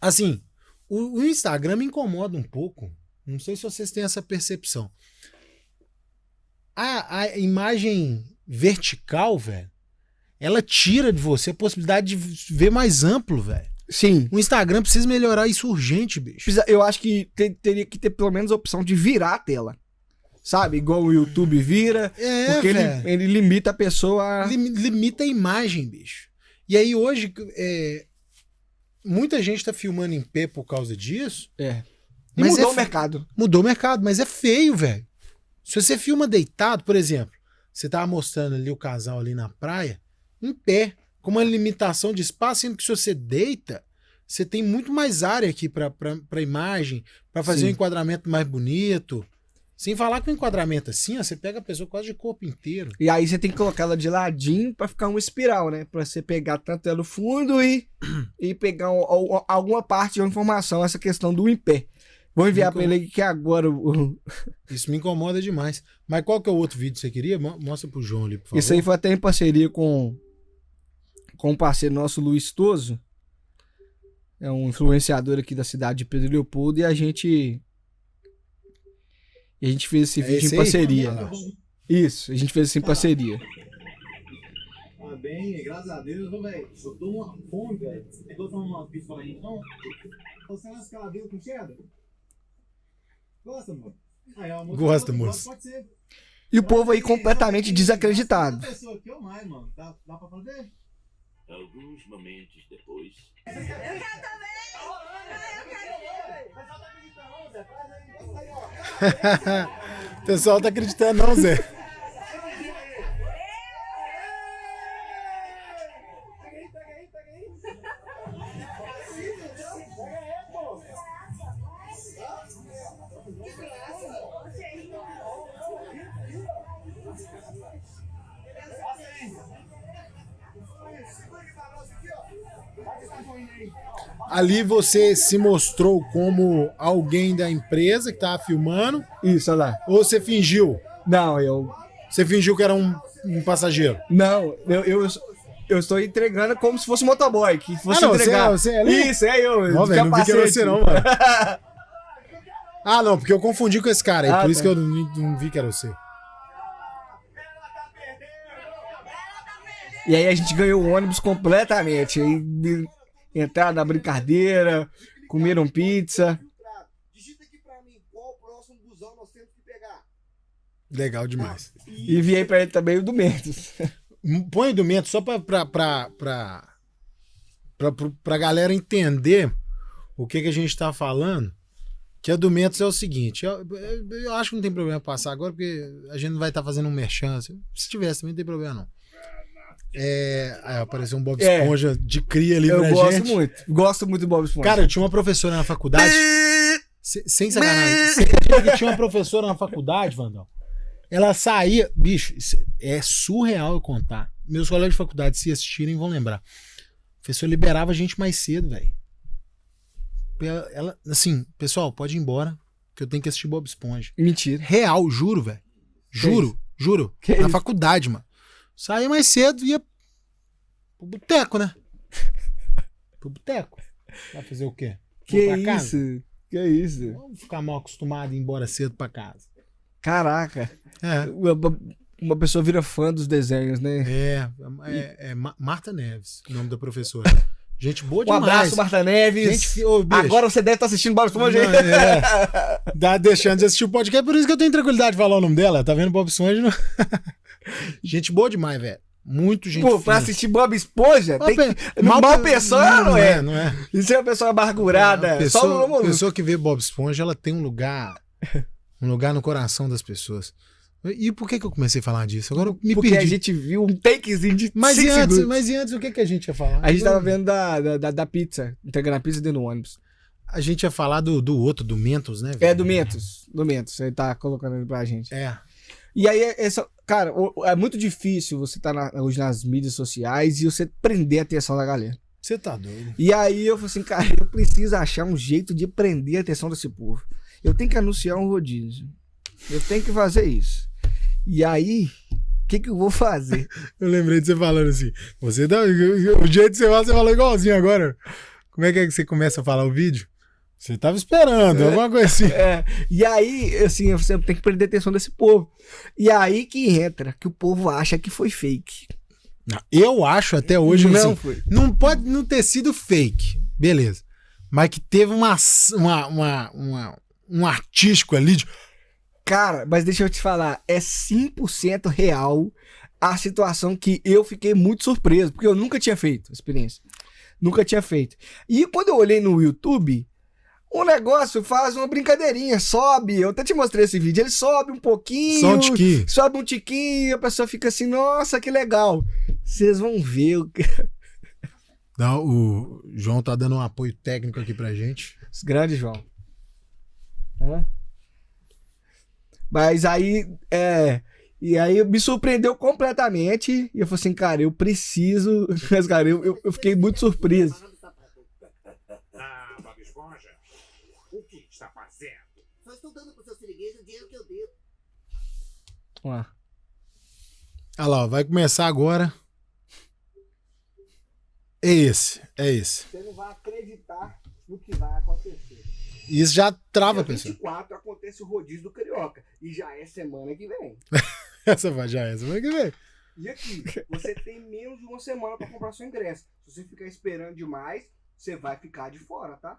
S1: Assim, o Instagram me incomoda um pouco. Não sei se vocês têm essa percepção. A imagem vertical, velho, ela tira de você a possibilidade de ver mais amplo, velho.
S2: Sim.
S1: O Instagram precisa melhorar isso urgente, bicho.
S2: Eu acho que teria que ter pelo menos a opção de virar a tela. Sabe? Igual o YouTube vira. Porque ele limita a pessoa.
S1: Limita a imagem, bicho. E aí hoje, muita gente tá filmando em pé por causa disso.
S2: E
S1: mas
S2: mudou o mercado.
S1: Mudou o mercado, mas é feio, velho. Se você filma deitado, por exemplo, você tava mostrando ali o casal ali na praia, em pé, com uma limitação de espaço, sendo que se você deita, você tem muito mais área aqui pra imagem, pra fazer um enquadramento mais bonito. Sem falar que o enquadramento assim, ó, você pega a pessoa quase de corpo inteiro.
S2: E aí você tem que colocar ela de ladinho pra ficar uma espiral, né? Pra você pegar tanto ela no fundo e pegar alguma parte de uma informação, essa questão do em pé. Vou enviar pra ele que agora...
S1: Isso me incomoda demais. Mas qual que é o outro vídeo que você queria? Mostra pro João ali, por favor.
S2: Isso aí foi até em parceria com um parceiro nosso, Luiz Toso. É um influenciador aqui da cidade de Pedro Leopoldo. E a gente fez esse vídeo em parceria. Isso, a gente fez isso em parceria.
S3: Bem, graças a Deus, velho. Eu tô uma fome, velho. Você botar uma pizza pra gente, não? Você não é escaladeiro com cheddar? Gosta, mano?
S1: Gosta, moço.
S3: Pode ser.
S2: E o povo aí completamente desacreditado.
S3: Pessoa que eu mais, mano. Dá pra fazer?
S4: Alguns momentos depois.
S3: Eu quero também!
S1: O pessoal tá acreditando não, Zé. Ali você se mostrou como alguém da empresa que tava filmando?
S2: Isso, olha lá.
S1: Ou você fingiu?
S2: Não,
S1: Você fingiu que era um passageiro?
S2: Não, eu estou entregando como se fosse motoboy. Que fosse
S1: não,
S2: entregar.
S1: Você é ali?
S2: Isso, é eu.
S1: Não, velho, não vi que era você não, mano. Ah, não, porque eu confundi com esse cara aí. Por isso que eu não vi que era você.
S2: E aí a gente ganhou o ônibus completamente. Aí entraram na brincadeira, comeram pizza.
S3: Digita aqui pra mim qual o próximo busão nós temos que pegar.
S1: Legal demais.
S2: E enviei pra ele também o do Mentos.
S1: Põe o do Mentos só pra galera entender o que a gente tá falando. Que a do Mentos é o seguinte. Eu acho que não tem problema passar agora, porque a gente não vai estar fazendo um merchan. Se tivesse, também não tem problema não. Apareceu um Bob Esponja de cria ali pra gente.
S2: Gosto muito do Bob Esponja.
S1: Cara, eu tinha uma professora na faculdade. Sem sacanagem. Você acredita que tinha uma professora na faculdade, Vandão? Ela saía. Bicho, é surreal eu contar. Meus colegas de faculdade, se assistirem, vão lembrar. O professor liberava a gente mais cedo, velho. Ela, assim, pessoal, pode ir embora, que eu tenho que assistir Bob Esponja.
S2: Mentira.
S1: Real, juro, velho. Juro. Na faculdade, mano. Saía mais cedo e ia pro boteco, né? Pro boteco. Vai fazer o quê?
S2: Que isso? Que isso?
S1: Vamos ficar mal acostumado a ir embora cedo pra casa.
S2: Caraca.
S1: É.
S2: Uma pessoa vira fã dos desenhos, né?
S1: É Marta Neves, o nome da professora. Gente boa demais.
S2: Um abraço, Marta Neves. Agora você deve estar assistindo Bob Esponja.
S1: Tá deixando de assistir o podcast, por isso que eu tenho tranquilidade de falar o nome dela. Tá vendo Bob Esponja? Não... Gente boa demais, velho. Muito gente
S2: Pô, pra assistir Bob Esponja, mal pensando, não é? Isso é uma pessoa amargurada.
S1: Pessoa que vê Bob Esponja, ela tem um lugar no coração das pessoas. E por que eu comecei a falar disso? Agora eu me
S2: Porque
S1: perdi.
S2: A gente viu um takezinho de 5 segundos.
S1: Mas e antes, o que a gente ia falar?
S2: A gente tava vendo da pizza, entregando a pizza dentro do ônibus.
S1: A gente ia falar do outro, do Mentos, né? Velho?
S2: Do Mentos. Ele tá colocando ele pra gente.
S1: É.
S2: E aí, cara, é muito difícil você estar hoje nas mídias sociais e você prender a atenção da galera.
S1: Você tá doido.
S2: E aí eu falei assim, cara, eu preciso achar um jeito de prender a atenção desse povo. Eu tenho que anunciar um rodízio. Eu tenho que fazer isso. E aí, o que eu vou fazer?
S1: Eu lembrei de você falando assim. O jeito que você fala, você falou igualzinho agora. Como é que você começa a falar o vídeo? Você tava esperando, alguma coisa assim.
S2: E aí, assim, você tem que prender a atenção desse povo. E aí que entra, que o povo acha que foi fake.
S1: Não, eu acho até hoje
S2: Não
S1: assim,
S2: foi.
S1: não pode não ter sido fake, beleza. Mas que teve um artístico ali de...
S2: Cara, mas deixa eu te falar, é 100% real a situação que eu fiquei muito surpreso, porque eu nunca tinha feito a experiência. Nunca tinha feito. E quando eu olhei no YouTube, o negócio faz uma brincadeirinha, sobe. Eu até te mostrei esse vídeo, ele sobe um pouquinho.
S1: Só um tiquinho.
S2: Sobe um tiquinho, a pessoa fica assim, nossa, que legal. Vocês vão ver.
S1: Não, o João tá dando um apoio técnico aqui pra gente.
S2: Grande João. Mas aí, e aí me surpreendeu completamente. E eu falei assim, cara, eu preciso. Mas, cara, eu fiquei muito surpreso.
S5: Ah, Bob Esponja, o que está fazendo?
S6: Só estou dando pro seu siriguejo o dinheiro que eu devo.
S2: Ó.
S1: Olha lá, ó, vai começar agora. É esse.
S3: Você não vai acreditar no que vai acontecer.
S1: Isso já trava a
S3: Dia
S1: pessoa.
S3: 24 acontece o rodízio do Carioca. E já é semana que vem.
S1: Essa vai já é semana que vem.
S3: E aqui, você tem menos de uma semana para comprar seu ingresso. Se você ficar esperando demais, você vai ficar de fora, tá?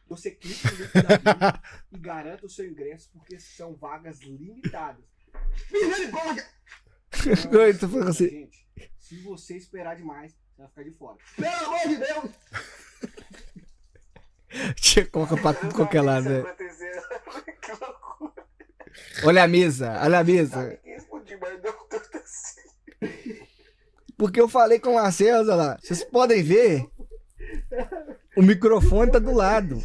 S3: Você clica no link da bio e garanta o seu ingresso, porque são vagas limitadas. Misericórdia!
S2: Eu tô falando assim.
S3: Gente, se você esperar demais, você vai ficar de fora. Pelo amor de Deus!
S2: Tinha coloca pra tudo qualquer lado, né?
S3: Aconteceu. Que loucura.
S2: Olha a mesa, olha a mesa.
S3: Que explodiu, mas deu tudo assim.
S2: Porque eu falei com o Marcelo, olha lá. Vocês podem ver. O microfone tá do lado.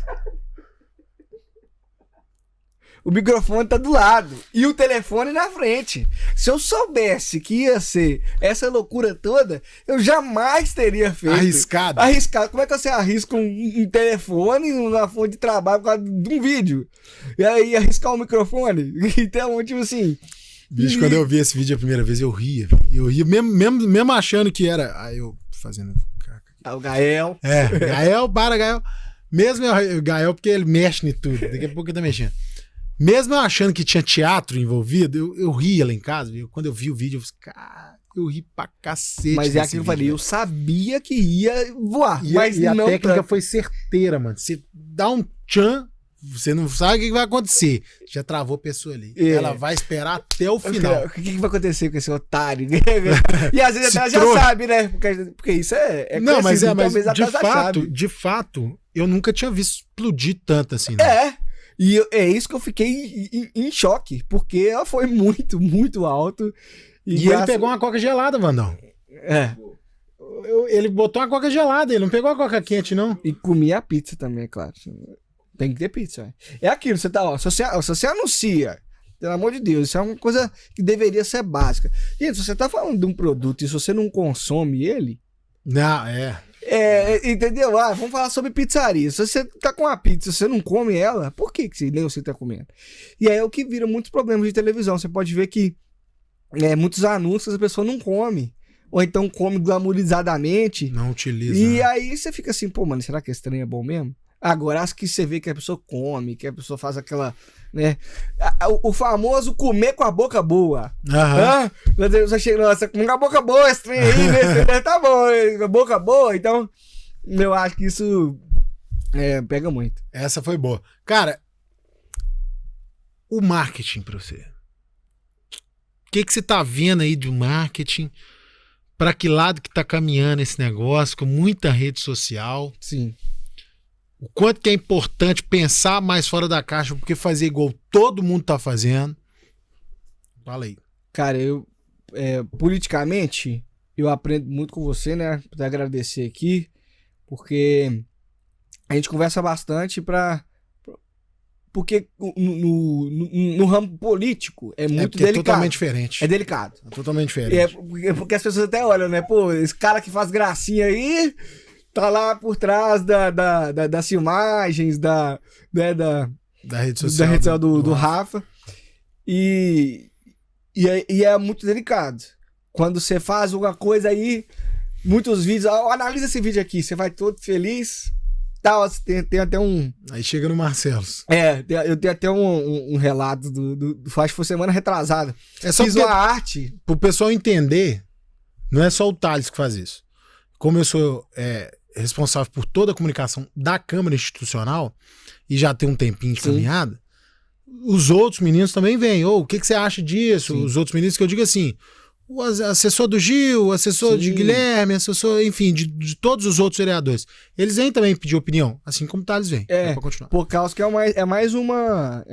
S2: O microfone tá do lado. E o telefone na frente. Se eu soubesse que ia ser essa loucura toda, eu jamais teria feito.
S1: Arriscado.
S2: Arriscado. Como é que você arrisca um telefone na fonte de trabalho por causa de um vídeo? E aí arriscar o microfone? Então, tipo assim.
S1: Bicho, quando eu vi esse vídeo a primeira vez, eu ria. Eu ria mesmo achando que era. Aí eu fazendo.
S2: O Gael.
S1: Gael. Mesmo o Gael, porque ele mexe em tudo. Daqui a pouco ele tá mexendo. Mesmo eu achando que tinha teatro envolvido, eu ria lá em casa. Quando eu vi o vídeo, eu falei, cara, eu ri pra cacete.
S2: Mas é aquilo que eu falei, eu sabia que ia voar. Mas
S1: e a
S2: não
S1: técnica
S2: tanto.
S1: foi certeira, mano. Você dá um tchan, você não sabe o que vai acontecer. Já travou a pessoa ali. Ela vai esperar até o final.
S2: O que vai acontecer com esse otário? E às vezes até
S1: Se
S2: ela já
S1: trouxa.
S2: sabe, né? Porque isso é
S1: Não, mas
S2: conhecido, talvez até já sabe.
S1: de fato, eu nunca tinha visto explodir tanto assim, né?
S2: E é isso que eu fiquei em choque, porque ela foi muito, muito alto.
S1: E ele pegou uma coca gelada, Vandão. Ele botou uma coca gelada, ele não pegou a coca quente, não.
S2: E comia a pizza também, é claro. Tem que ter pizza, véio. É aquilo, você tá, ó, se você anuncia, pelo amor de Deus, isso é uma coisa que deveria ser básica. Gente, se você tá falando de um produto e se você não consome ele...
S1: Não,
S2: entendeu? Vamos falar sobre pizzaria. Se você tá com uma pizza e você não come ela, por que nem você tá comendo? E aí é o que vira muitos problemas de televisão. Você pode ver que muitos anúncios a pessoa não come. Ou então come glamourizadamente.
S1: Não utiliza.
S2: E aí você fica assim, pô, mano, será que esse trem é bom mesmo? Agora, acho que você vê que a pessoa come, que a pessoa faz aquela, né? O famoso comer com a boca boa. Você chega, nossa, com a boca boa, esse trem aí, né? Tá bom, a boca boa. Então, eu acho que isso pega muito.
S1: Essa foi boa. Cara, o marketing pra você. O que você tá vendo aí do marketing? Pra que lado que tá caminhando esse negócio? Com muita rede social.
S2: Sim.
S1: O quanto que é importante pensar mais fora da caixa, porque fazer igual todo mundo tá fazendo. Fala aí.
S2: Cara, politicamente, eu aprendo muito com você, né? Pra agradecer aqui, porque a gente conversa bastante porque no ramo político é muito
S1: delicado. É totalmente diferente.
S2: É delicado.
S1: É totalmente diferente.
S2: Porque as pessoas até olham, né? Pô, esse cara que faz gracinha aí... tá lá por trás das filmagens, da
S1: rede
S2: da
S1: social,
S2: rede social do Rafa. E é muito delicado. Quando você faz alguma coisa aí, muitos vídeos, analisa esse vídeo aqui, você vai todo feliz, tal, tem até um...
S1: Aí chega no Marcelo.
S2: Eu tenho até um relato acho que foi semana retrasada.
S1: É só
S2: Fiz
S1: porque,
S2: uma arte...
S1: pro pessoal entender, não é só o Thales que faz isso. Como eu sou responsável por toda a comunicação da Câmara Institucional, e já tem um tempinho de caminhada, os outros meninos também vêm. O que você acha disso?
S2: Sim.
S1: Os outros meninos que eu digo assim... O assessor do Gil, o assessor de Guilherme, assessor, enfim, de todos os outros vereadores. Eles vêm também pedir opinião, assim como o Thales vem. Pra continuar.
S2: Por causa que é mais uma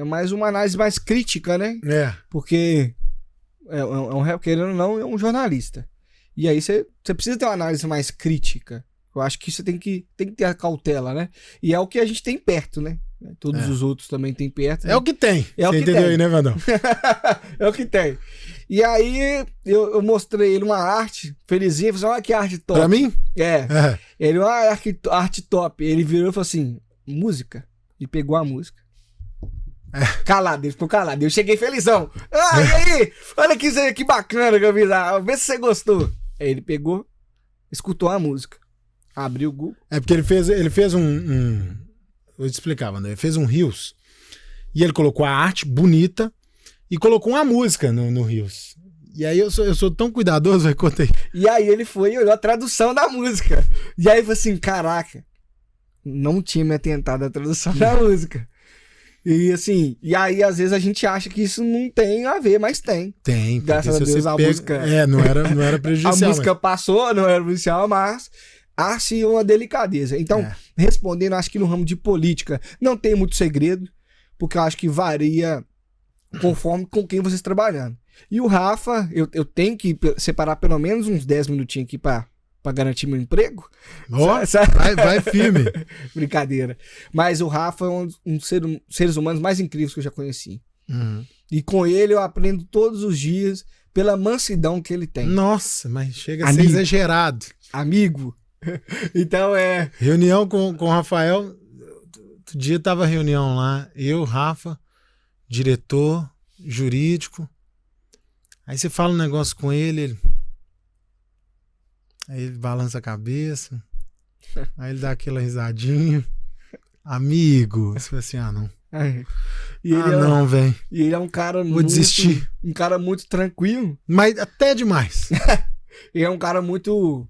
S2: análise mais crítica, né? Porque querendo ou não, é um jornalista. E aí você precisa ter uma análise mais crítica. Eu acho que você tem que ter a cautela, né? E é o que a gente tem perto, né? Todos os outros também tem perto.
S1: É o que tem.
S2: É o
S1: você
S2: que
S1: entendeu
S2: tem.
S1: aí, né, Vandão?
S2: É o que tem. E aí eu mostrei ele uma arte, felizinho, falei assim, olha que arte top.
S1: Pra mim?
S2: Ele, arte top. Ele virou e falou assim, música. E pegou a música. Calado, ele ficou calado. Eu cheguei felizão. E aí? Olha que bacana que eu vi lá. Vê se você gostou. Aí ele pegou, escutou a música. Abriu o Google.
S1: É porque ele fez um vou te explicar, Vandão. Ele fez um Reels e ele colocou a arte bonita e colocou uma música no Reels. E aí eu sou tão cuidadoso, vai contei.
S2: E aí ele foi e olhou a tradução da música. E aí falou assim, caraca, não tinha me atentado à tradução da música. E assim, e aí às vezes a gente acha que isso não tem a ver, mas tem.
S1: Tem.
S2: Graças a Deus a música...
S1: não era prejudicial.
S2: A música passou, não era prejudicial, mas... Acho uma delicadeza. Então, respondendo, acho que no ramo de política não tem muito segredo, porque eu acho que varia conforme com quem você está trabalhando. E o Rafa, eu tenho que separar pelo menos uns 10 minutinhos aqui para garantir meu emprego.
S1: Vai firme.
S2: Brincadeira. Mas o Rafa é um dos seres humanos mais incríveis que eu já conheci.
S1: Uhum.
S2: E com ele eu aprendo todos os dias pela mansidão que ele tem.
S1: Nossa, mas chega a ser exagerado.
S2: Amigo. Então
S1: reunião com o Rafael. Outro dia tava reunião lá, eu, Rafa, diretor, jurídico. Aí você fala um negócio com ele, aí ele balança a cabeça, aí ele dá aquela risadinha. Amigo, você fala assim, não.
S2: E ele
S1: não, velho.
S2: E ele é um cara
S1: Vou desistir.
S2: Um cara muito tranquilo.
S1: Mas até demais.
S2: E é um cara muito...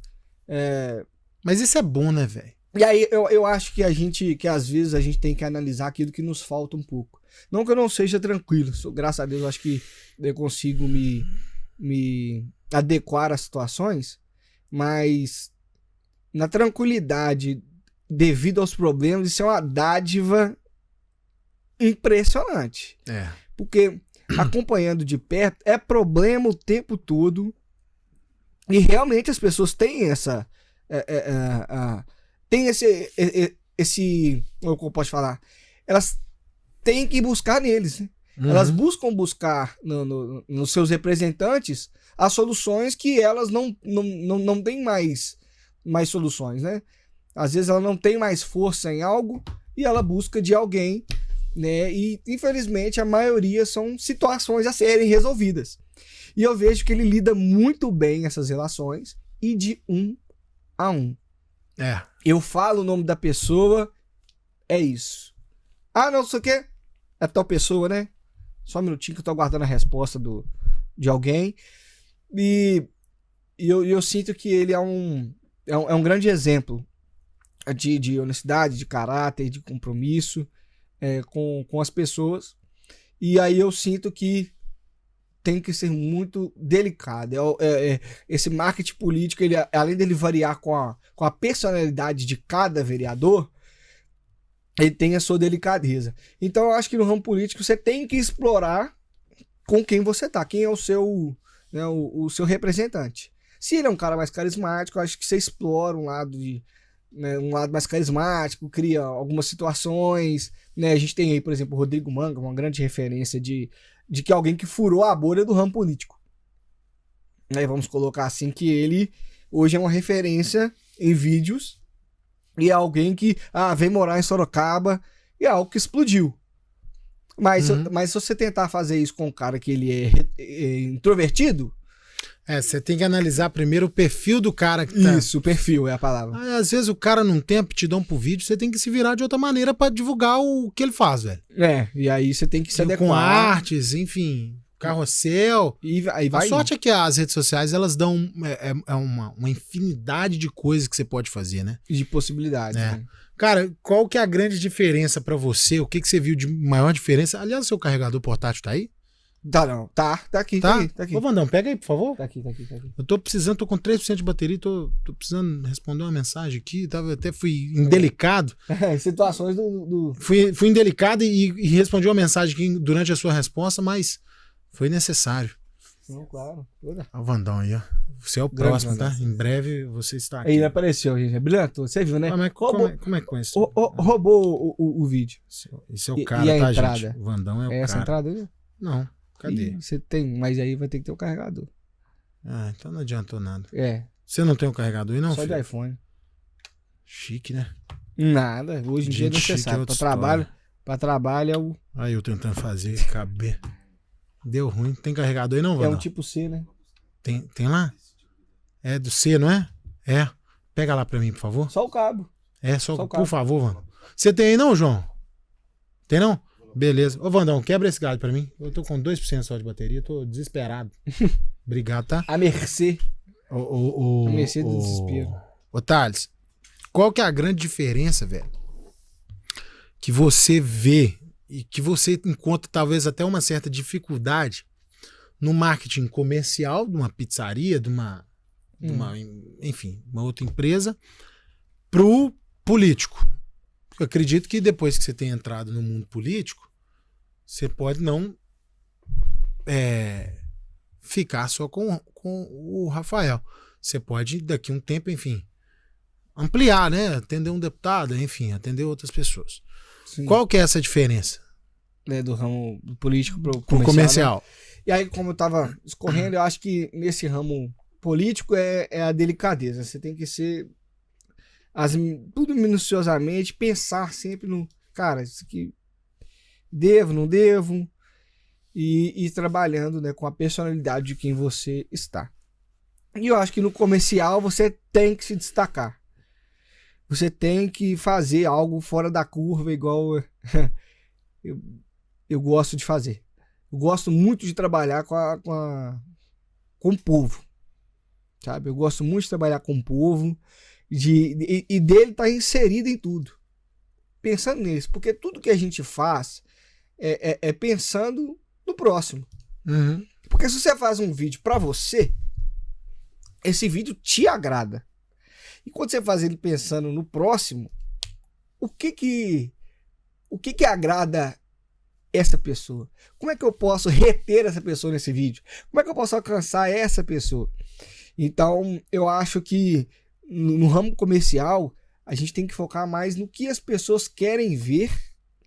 S1: Mas isso é bom, né, velho?
S2: E aí eu acho que às vezes a gente tem que analisar aquilo que nos falta um pouco. Não que eu não seja tranquilo. Graças a Deus, eu acho que eu consigo me adequar às situações. Mas na tranquilidade, devido aos problemas, isso é uma dádiva impressionante. Porque acompanhando de perto, é problema o tempo todo. E realmente as pessoas têm essa... tem esse... Como eu posso falar? Elas têm que buscar neles, né?
S1: Uhum.
S2: Elas buscar nos seus representantes as soluções que elas não têm mais soluções, né? Às vezes ela não tem mais força em algo e ela busca de alguém, né? E infelizmente a maioria são situações a serem resolvidas. E eu vejo que ele lida muito bem essas relações e de um a um. Eu falo o nome da pessoa, é isso. Não sei o quê. É tal pessoa, né? Só um minutinho que eu tô aguardando a resposta de alguém. E eu sinto que ele é um grande exemplo de honestidade, de caráter, de compromisso com as pessoas. E aí eu sinto que tem que ser muito delicado. Esse marketing político, ele, além dele variar com a personalidade de cada vereador, ele tem a sua delicadeza. Então eu acho que no ramo político você tem que explorar com quem você tá, quem é o seu, né, o seu representante. Se ele é um cara mais carismático, eu acho que você explora um lado mais carismático, cria algumas situações, né? A gente tem aí, por exemplo, o Rodrigo Manga, uma grande referência de que alguém que furou a bolha do ramo político. Vamos colocar assim, que ele hoje é uma referência em vídeos E é alguém que vem morar em Sorocaba e é algo que explodiu. Mas se você tentar fazer isso com um cara que ele é introvertido...
S1: Você tem que analisar primeiro o perfil do cara que tá...
S2: Isso, o perfil é a palavra.
S1: Às vezes o cara não tem aptidão pro vídeo, você tem que se virar de outra maneira pra divulgar o que ele faz, velho.
S2: E aí você tem que se adequar.
S1: Com artes, enfim, carrossel.
S2: Aí vai.
S1: A sorte é que as redes sociais, elas dão uma infinidade de coisas que você pode fazer, né?
S2: De possibilidades, né?
S1: Cara, qual que é a grande diferença pra você? O que você viu de maior diferença? Aliás, o seu carregador portátil tá aí?
S2: Tá aqui.
S1: Ô, Vandão, pega aí, por favor.
S2: Tá aqui.
S1: Eu tô com 3% de bateria, tô precisando responder uma mensagem aqui, até fui indelicado.
S2: Situações do...
S1: Fui indelicado e respondi uma mensagem aqui durante a sua resposta, mas foi necessário.
S2: Não, claro.
S1: Olha o Vandão aí, ó. Você é o
S2: Grande
S1: próximo,
S2: Vandão.
S1: tá? Em breve você está aqui.
S2: Ele apareceu, gente. Brilhante, você viu, né?
S1: Como é que conhece?
S2: Roubou o vídeo.
S1: Esse é o cara,
S2: e a
S1: tá,
S2: entrada?
S1: gente? O Vandão é o
S2: Essa
S1: cara.
S2: entrada aí?
S1: Não, cadê?
S2: Você tem, mas aí vai ter que ter o carregador.
S1: Então não adiantou nada.
S2: É.
S1: Você não tem um carregador aí, não,
S2: Só
S1: filho?
S2: de iPhone.
S1: Chique, né?
S2: Nada. Hoje em dia é
S1: Gente chique
S2: necessário.
S1: é outra
S2: Pra trabalho é o...
S1: Aí eu tentando fazer, caber. Deu ruim. Tem carregador aí, não, Vandão?
S2: É um tipo C, né?
S1: Tem lá? É do C, não é? É. Pega lá pra mim, por favor.
S2: Só o cabo.
S1: Só
S2: o
S1: por
S2: cabo.
S1: favor, Vandão. Você tem aí não, João? Tem não? Beleza. Ô, Vandão, quebra esse galho pra mim. Eu tô com 2% só de bateria, tô desesperado. Obrigado, tá?
S2: A mercê.
S1: A
S2: mercê do desespero.
S1: Ô, Thales, qual que é a grande diferença, velho? Que você vê e que você encontra talvez até uma certa dificuldade no marketing comercial de uma pizzaria, de uma enfim, uma outra empresa, pro político. Eu acredito que depois que você tem entrado no mundo político, você pode não ficar só com o Rafael. Você pode, daqui a um tempo, enfim, ampliar, né? Atender um deputado, enfim, atender outras pessoas.
S2: Sim.
S1: Qual que é essa diferença?
S2: Do ramo político pro
S1: Comercial.
S2: Né? E aí, como eu tava escorrendo, eu acho que nesse ramo político é a delicadeza. Você tem que ser tudo minuciosamente, pensar sempre no... Cara, isso aqui devo, não devo... E ir trabalhando, né, com a personalidade de quem você está. E eu acho que no comercial você tem que se destacar. Você tem que fazer algo fora da curva, igual eu gosto de fazer. Eu gosto muito de trabalhar com o povo. Sabe? Eu gosto muito de trabalhar com o povo e dele estar inserido em tudo. Pensando nisso. Porque tudo que a gente faz é pensando no próximo.
S1: Uhum.
S2: Porque se você faz um vídeo pra você, esse vídeo te agrada. E quando você faz ele pensando no próximo, o que agrada essa pessoa? Como é que eu posso reter essa pessoa nesse vídeo? Como é que eu posso alcançar essa pessoa? Então, eu acho que no ramo comercial, a gente tem que focar mais no que as pessoas querem ver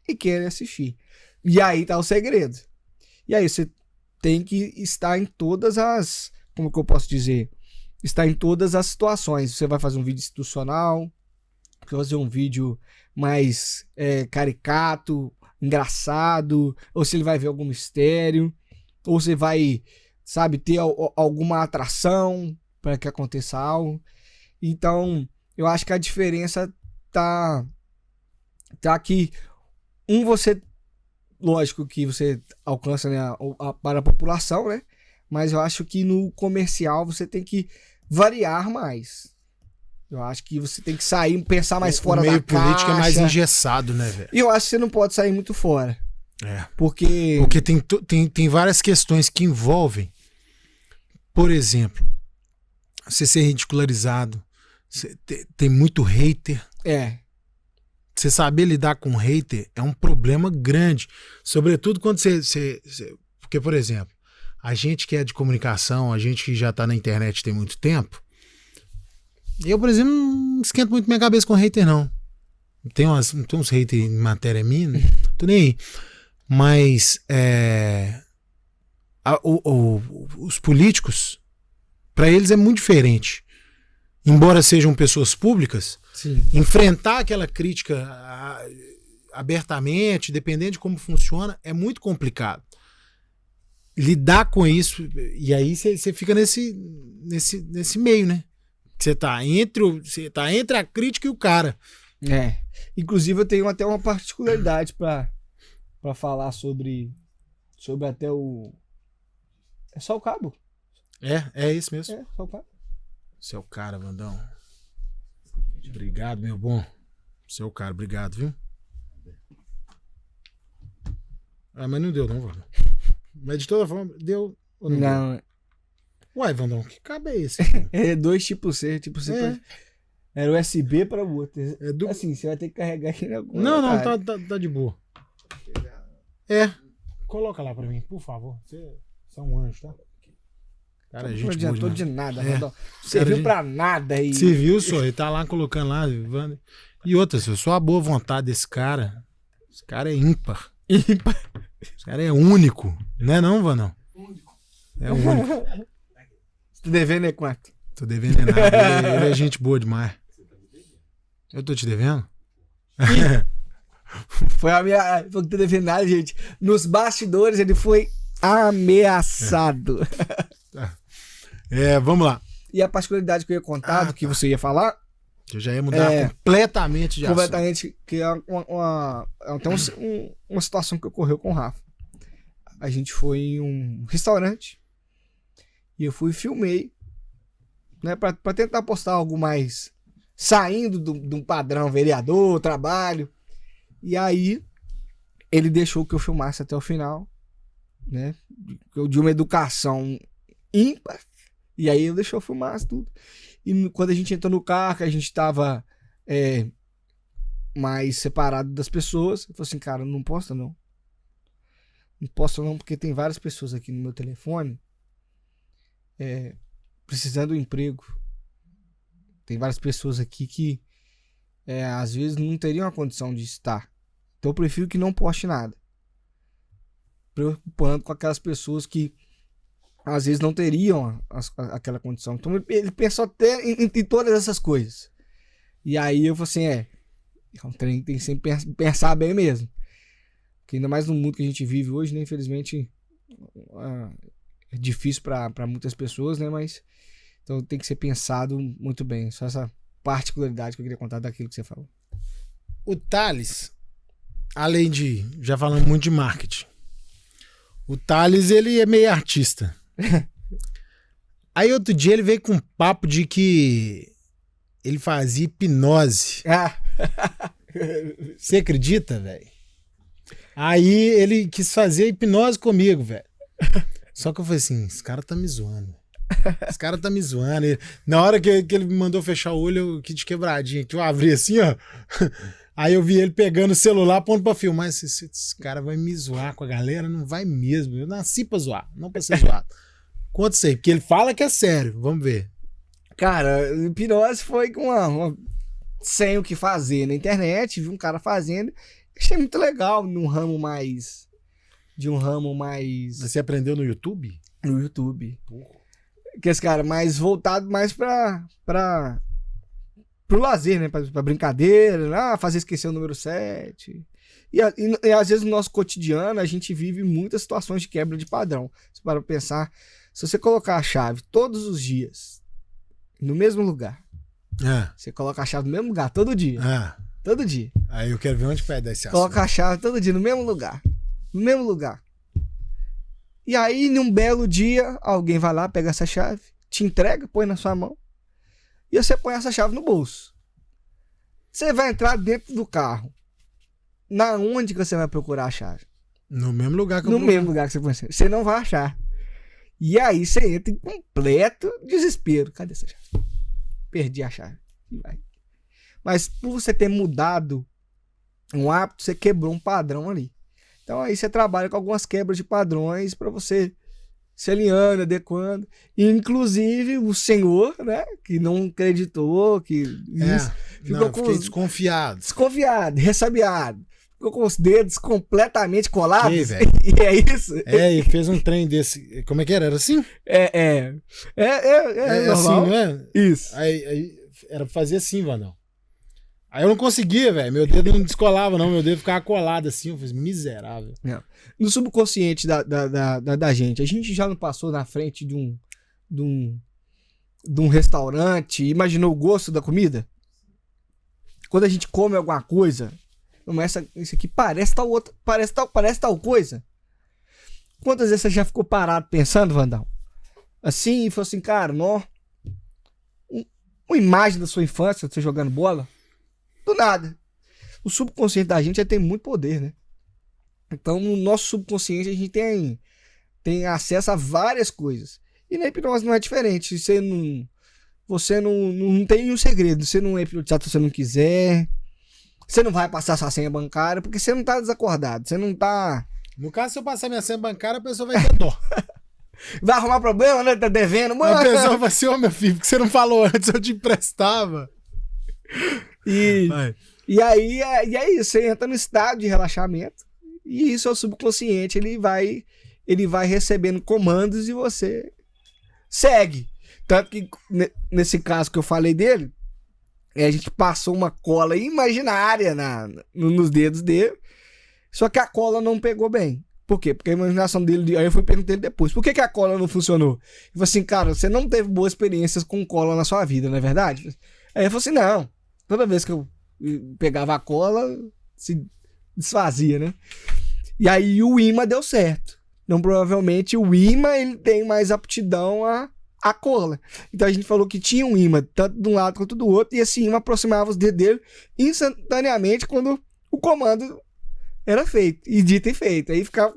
S2: e querem assistir. E aí tá o segredo. E aí você tem que estar em todas as... Como que eu posso dizer? Estar em todas as situações. Você vai fazer um vídeo institucional, vai fazer um vídeo mais caricato, engraçado, ou se ele vai ver algum mistério, ou você vai, sabe, ter alguma atração para que aconteça algo. Então, eu acho que a diferença tá que você... Lógico que você alcança, né, para a população, né? Mas eu acho que no comercial você tem que variar mais. Eu acho que você tem que sair, pensar mais fora da caixa.
S1: O meio político é mais engessado, né, velho?
S2: E eu acho que você não pode sair muito fora. Porque
S1: tem várias questões que envolvem, por exemplo, você ser ridicularizado, tem muito hater. Você saber lidar com hater é um problema grande. Sobretudo quando você... Porque, por exemplo, a gente que é de comunicação, a gente que já tá na internet tem muito tempo, eu, por exemplo, não esquento muito minha cabeça com hater, não. Tem uns haters em matéria minha, não tô nem aí. Mas os políticos, para eles é muito diferente. embora sejam pessoas públicas,
S2: Sim.
S1: enfrentar aquela crítica abertamente, dependendo de como funciona, é muito complicado. Lidar com isso, e aí você fica nesse meio, né? Você tá entre a crítica e o cara.
S2: Inclusive eu tenho até uma particularidade pra falar sobre até o... É só o cabo?
S1: É isso mesmo.
S2: É, só o cabo.
S1: Você é o cara, Vandão. Obrigado, meu bom. Você é o cara, obrigado, viu? Mas não deu, não, Vandão. Mas de toda forma, deu ou não
S2: Não.
S1: deu? Uai, Vandão, que cabo é esse?
S2: É 2 tipo C. Tipo C era USB para o outro.
S1: É
S2: Assim, você vai ter que carregar aqui na
S1: Não, tá de boa. Coloca lá pra mim, por favor. Você é um anjo, tá? Cara,
S2: Não
S1: gente boa
S2: adiantou
S1: demais.
S2: de nada,
S1: É.
S2: Vandão. Serviu
S1: gente-
S2: pra nada aí.
S1: Você viu só, ele tá lá colocando lá, Wander. E outra, só a boa vontade desse cara. Esse cara é ímpar. Esse cara é único. Não é não, Vandão? É único.
S2: Você tá devendo é quanto?
S1: Tô devendo nada. Ele é gente boa demais. Eu tô te devendo?
S2: Foi ameaçado. Não tá devendo nada, gente. Nos bastidores ele foi ameaçado.
S1: Vamos lá.
S2: E a particularidade que eu ia contar, do que você ia falar,
S1: Eu já ia mudar completamente de assunto.
S2: completamente, que é uma situação que ocorreu com o Rafa. A gente foi em um restaurante e eu fui e filmei, né, pra tentar postar algo mais saindo de um padrão vereador, trabalho. E aí ele deixou que eu filmasse até o final, né, de uma educação ímpar. E aí ele deixou eu filmar tudo. E quando a gente entrou no carro, que a gente tava mais separado das pessoas, eu falei assim, cara, não posta não. Não posta não, porque tem várias pessoas aqui no meu telefone precisando de um emprego. Tem várias pessoas aqui que às vezes não teriam a condição de estar. Então eu prefiro que não poste nada. Preocupando com aquelas pessoas que às vezes não teriam aquela condição. Então ele pensou até em todas essas coisas. E aí eu falei assim, é um trem que tem que sempre pensar bem mesmo. Porque ainda mais no mundo que a gente vive hoje, né? Infelizmente é difícil para muitas pessoas, né? Mas então tem que ser pensado muito bem. Só essa particularidade que eu queria contar daquilo que você falou.
S1: O Thales, além de... Já falamos muito de marketing. O Thales, ele é meio artista. Aí outro dia ele veio com um papo de que ele fazia hipnose. Você acredita, velho? Aí ele quis fazer hipnose comigo, velho. Só que eu falei assim, esse cara tá me zoando. Esse cara tá me zoando. Na hora que ele me mandou fechar o olho, eu de quebradinha, que eu abri assim, ó. Aí eu vi ele pegando o celular, pondo pra filmar. Esse cara vai me zoar com a galera? Não vai mesmo. Eu nasci pra zoar, não pra ser zoado. Conta isso aí, porque ele fala que é sério. Vamos ver.
S2: Cara, hipnose foi com sem o que fazer na internet, vi um cara fazendo, achei muito legal de um ramo mais
S1: Você aprendeu no YouTube?
S2: no YouTube. Que esse cara mais voltado mais pro lazer, né, pra brincadeira, fazer esquecer o número 7. E às vezes no nosso cotidiano a gente vive muitas situações de quebra de padrão. Você para pensar, se você colocar a chave todos os dias no mesmo lugar, você coloca a chave no mesmo lugar todo dia. Todo dia.
S1: Aí eu quero ver onde vai dar esse assunto.
S2: Coloca a chave todo dia no mesmo lugar. No mesmo lugar. E aí, num belo dia, alguém vai lá, pega essa chave, te entrega, põe na sua mão. E você põe essa chave no bolso. Você vai entrar dentro do carro. Na onde que você vai procurar a chave?
S1: No mesmo lugar que eu
S2: No
S1: procuro.
S2: mesmo lugar que você põe. Você não vai achar. E aí você entra em completo desespero. Cadê essa chave? Perdi a chave. E vai. Mas por você ter mudado um hábito, você quebrou um padrão ali. Então aí você trabalha com algumas quebras de padrões para você se alinhando, adequando. E, inclusive o senhor, né, que não acreditou, que fiquei
S1: desconfiado.
S2: desconfiado, ressabiado. ficou com os dedos completamente colados.
S1: Que, velho?
S2: E é isso?
S1: E fez um trem desse. Como é que era? Era assim?
S2: É
S1: Assim,
S2: normal.
S1: não é?
S2: Isso.
S1: Aí era pra fazer assim, Vandão. Aí eu não conseguia, velho. Meu dedo não descolava, não. Meu dedo ficava colado assim. Eu fiz miserável.
S2: No subconsciente da gente, a gente já não passou na frente de um restaurante e imaginou o gosto da comida? Quando a gente come alguma coisa, começa, isso aqui parece tal coisa. Quantas vezes você já ficou parado pensando, Vandão? Assim, e falou assim, cara, uma imagem da sua infância, você jogando bola, do nada. O subconsciente da gente tem muito poder, né? Então, no nosso subconsciente, a gente tem acesso a várias coisas. E na hipnose não é diferente. Você não tem nenhum segredo. Você não é hipnotizado se você não quiser. Você não vai passar sua senha bancária porque você não tá desacordado. Você não tá...
S1: No caso, se eu passar minha senha bancária, a pessoa vai ter dó.
S2: Vai arrumar problema, né? Tá devendo. Mano.
S1: A pessoa vai ser, meu filho, porque você não falou antes, eu te emprestava.
S2: E aí é isso. Você entra no estado de relaxamento. E isso é o subconsciente. Ele vai recebendo comandos e você segue. Tanto que nesse caso que eu falei dele, a gente passou uma cola imaginária nos dedos dele, só que a cola não pegou bem. Por quê? Porque a imaginação dele... Aí eu fui perguntar ele depois, por que a cola não funcionou? Ele falou assim, cara, você não teve boas experiências com cola na sua vida, não é verdade? Aí ele falou assim, não, toda vez que eu pegava a cola, se desfazia, né? E aí o imã deu certo. Então provavelmente o imã ele tem mais aptidão a cola. Então a gente falou que tinha um imã, tanto de um lado quanto do outro, e esse imã aproximava os dedos dele instantaneamente quando o comando era feito, e dito e feito. Aí ficava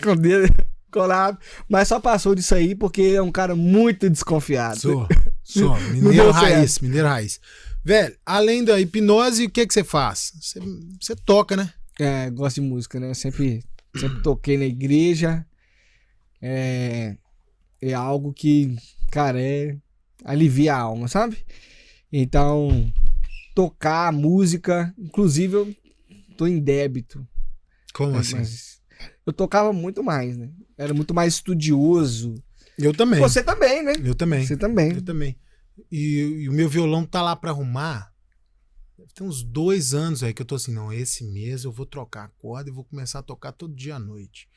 S2: com o dedo colado, mas só passou disso aí porque é um cara muito desconfiado.
S1: Sou. Mineiro raiz. Velho, além da hipnose, o que você faz? Você toca, né?
S2: Gosto de música, né? Eu sempre toquei na igreja. É algo que, cara, alivia a alma, sabe? Então, tocar música, inclusive eu tô em débito.
S1: Como assim?
S2: Mas eu tocava muito mais, né? Era muito mais estudioso.
S1: Eu também.
S2: Você também, né?
S1: Eu também.
S2: Você também.
S1: Eu também. E o meu violão tá lá pra arrumar. Tem uns 2 anos aí que eu tô assim, não, esse mês eu vou trocar a corda e vou começar a tocar todo dia à noite.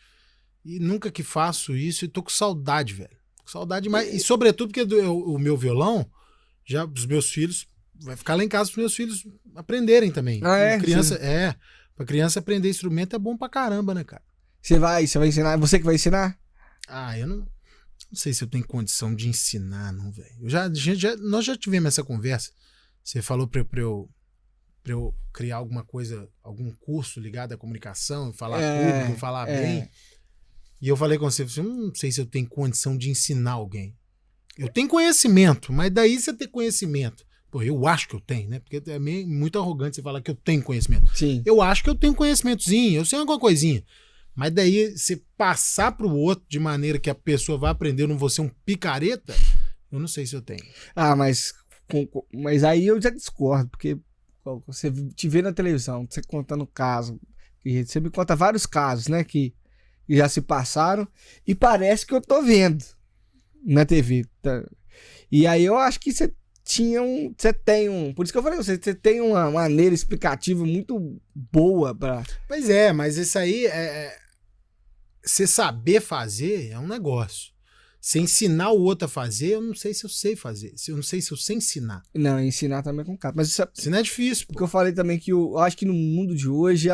S1: E nunca que faço isso e tô com saudade, velho. Saudade demais. E sobretudo porque o meu violão, já os meus filhos, vai ficar lá em casa os meus filhos aprenderem também. Criança, pra criança aprender instrumento é bom pra caramba, né, cara?
S2: Você vai ensinar? Você que vai ensinar?
S1: Eu não sei se eu tenho condição de ensinar, não, velho. Nós já tivemos essa conversa. Você falou pra eu criar alguma coisa, algum curso ligado à comunicação, falar público, falar bem. E eu falei com você, não sei se eu tenho condição de ensinar alguém. Eu tenho conhecimento, mas daí você ter conhecimento. Pô, eu acho que eu tenho, né? Porque é meio, muito arrogante você falar que eu tenho conhecimento.
S2: Sim.
S1: Eu acho que eu tenho conhecimentozinho, eu sei alguma coisinha. Mas daí você passar pro outro de maneira que a pessoa vai aprender, eu não vou ser um picareta, eu não sei se eu tenho.
S2: Mas aí eu já discordo, porque você te vê na televisão, você contando caso, e você me conta vários casos, né, que já se passaram, e parece que eu tô vendo na TV. Tá? E aí eu acho que você tem um... Por isso que eu falei, você tem uma maneira explicativa muito boa pra...
S1: Pois é, mas isso aí você saber fazer é um negócio. Você ensinar o outro a fazer, eu não sei se eu sei fazer. Eu não sei se eu sei ensinar.
S2: Não, ensinar também é complicado. Mas isso
S1: ensinar é difícil.
S2: Porque eu falei também que eu acho que no mundo de hoje